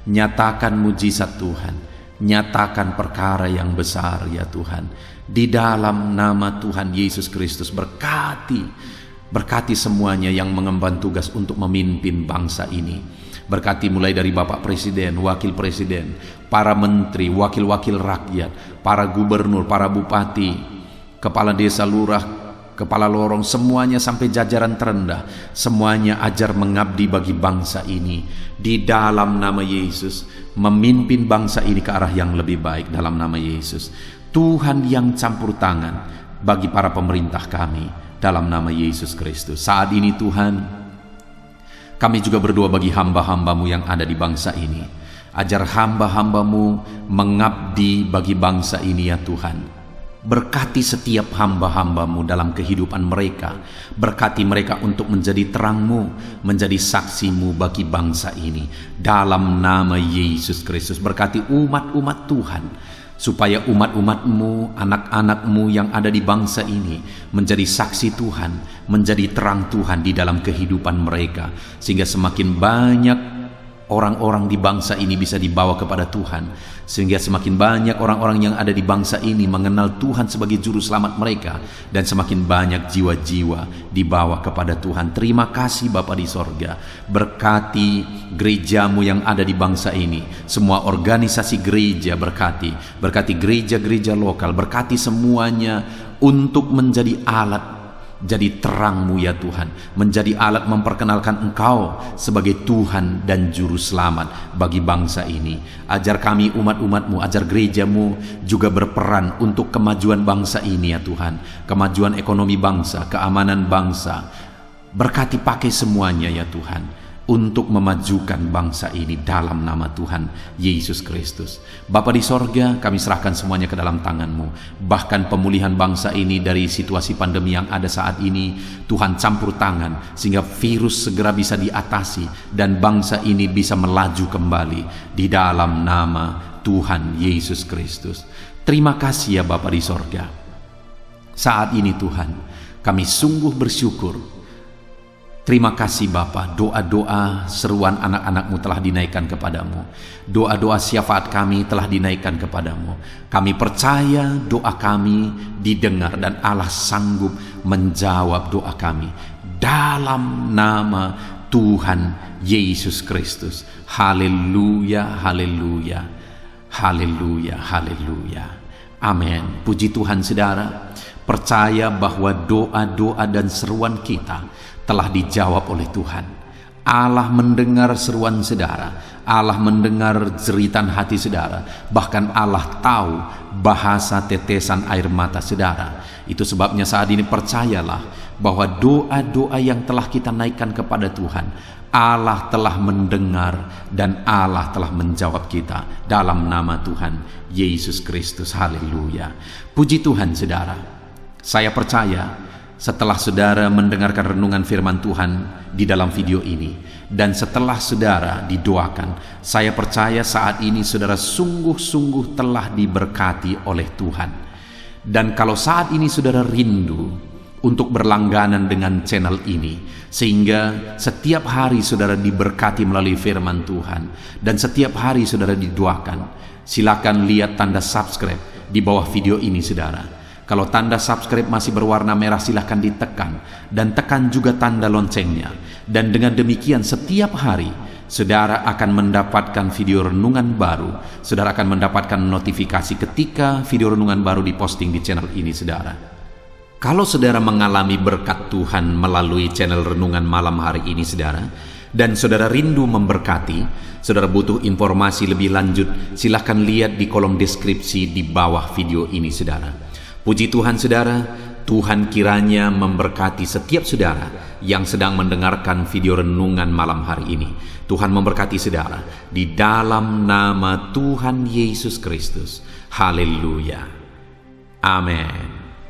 nyatakan mujizat Tuhan, nyatakan perkara yang besar ya Tuhan. Di dalam nama Tuhan Yesus Kristus, berkati semuanya yang mengemban tugas untuk memimpin bangsa ini. Berkati mulai dari Bapak Presiden, Wakil Presiden, para menteri, wakil-wakil rakyat, para gubernur, para bupati, kepala desa, lurah, kepala lorong, semuanya sampai jajaran terendah, semuanya ajar mengabdi bagi bangsa ini di dalam nama Yesus, memimpin bangsa ini ke arah yang lebih baik dalam nama Yesus. Tuhan yang campur tangan bagi para pemerintah kami dalam nama Yesus Kristus. Saat ini Tuhan, kami juga berdoa bagi hamba-hamba-Mu yang ada di bangsa ini. Ajar hamba-hamba-Mu mengabdi bagi bangsa ini ya Tuhan. Berkati setiap hamba-hamba-Mu dalam kehidupan mereka. Berkati mereka untuk menjadi terang-Mu, menjadi saksi-Mu bagi bangsa ini. Dalam nama Yesus Kristus, berkati umat-umat Tuhan, supaya umat-umat-Mu, anak-anak-Mu yang ada di bangsa ini menjadi saksi Tuhan, menjadi terang Tuhan di dalam kehidupan mereka, sehingga semakin banyak orang-orang di bangsa ini bisa dibawa kepada Tuhan, sehingga semakin banyak orang-orang yang ada di bangsa ini mengenal Tuhan sebagai juru selamat mereka, dan semakin banyak jiwa-jiwa dibawa kepada Tuhan. Terima kasih Bapa di sorga. Berkati gereja-Mu yang ada di bangsa ini, semua organisasi gereja berkati gereja-gereja lokal, berkati semuanya untuk menjadi alat, jadi terang-Mu ya Tuhan, menjadi alat memperkenalkan Engkau sebagai Tuhan dan Juru Selamat bagi bangsa ini. Ajar kami umat-umat-Mu, ajar gereja-Mu juga berperan untuk kemajuan bangsa ini ya Tuhan, kemajuan ekonomi bangsa, keamanan bangsa. Berkati pakai semuanya ya Tuhan, untuk memajukan bangsa ini dalam nama Tuhan Yesus Kristus. Bapa di sorga, kami serahkan semuanya ke dalam tangan-Mu. Bahkan pemulihan bangsa ini dari situasi pandemi yang ada saat ini, Tuhan campur tangan sehingga virus segera bisa diatasi dan bangsa ini bisa melaju kembali di dalam nama Tuhan Yesus Kristus. Terima kasih ya Bapa di sorga. Saat ini Tuhan, kami sungguh bersyukur. Terima kasih Bapa, doa-doa seruan anak-anak-Mu telah dinaikkan kepadamu. Doa-doa syafaat kami telah dinaikkan kepadamu. Kami percaya doa kami didengar dan Allah sanggup menjawab doa kami. Dalam nama Tuhan Yesus Kristus. Haleluya, haleluya, haleluya, haleluya. Amin. Puji Tuhan saudara. Percaya bahwa doa-doa dan seruan kita telah dijawab oleh Tuhan. Allah mendengar seruan saudara, Allah mendengar jeritan hati saudara, bahkan Allah tahu bahasa tetesan air mata saudara. Itu sebabnya saat ini percayalah bahwa doa-doa yang telah kita naikkan kepada Tuhan, Allah telah mendengar dan Allah telah menjawab kita dalam nama Tuhan Yesus Kristus. Haleluya. Puji Tuhan saudara. Saya percaya setelah saudara mendengarkan renungan firman Tuhan di dalam video ini, dan setelah saudara didoakan, saya percaya saat ini saudara sungguh-sungguh telah diberkati oleh Tuhan. Dan kalau saat ini saudara rindu untuk berlangganan dengan channel ini, sehingga setiap hari saudara diberkati melalui firman Tuhan, dan setiap hari saudara didoakan, silakan lihat tanda subscribe di bawah video ini saudara. Kalau tanda subscribe masih berwarna merah, silahkan ditekan dan tekan juga tanda loncengnya. Dan dengan demikian setiap hari saudara akan mendapatkan video renungan baru. Saudara akan mendapatkan notifikasi ketika video renungan baru diposting di channel ini saudara. Kalau saudara mengalami berkat Tuhan melalui channel renungan malam hari ini saudara, dan saudara rindu memberkati, saudara butuh informasi lebih lanjut, silahkan lihat di kolom deskripsi di bawah video ini saudara. Puji Tuhan saudara, Tuhan kiranya memberkati setiap saudara yang sedang mendengarkan video renungan malam hari ini. Tuhan memberkati saudara di dalam nama Tuhan Yesus Kristus. Haleluya. Amin.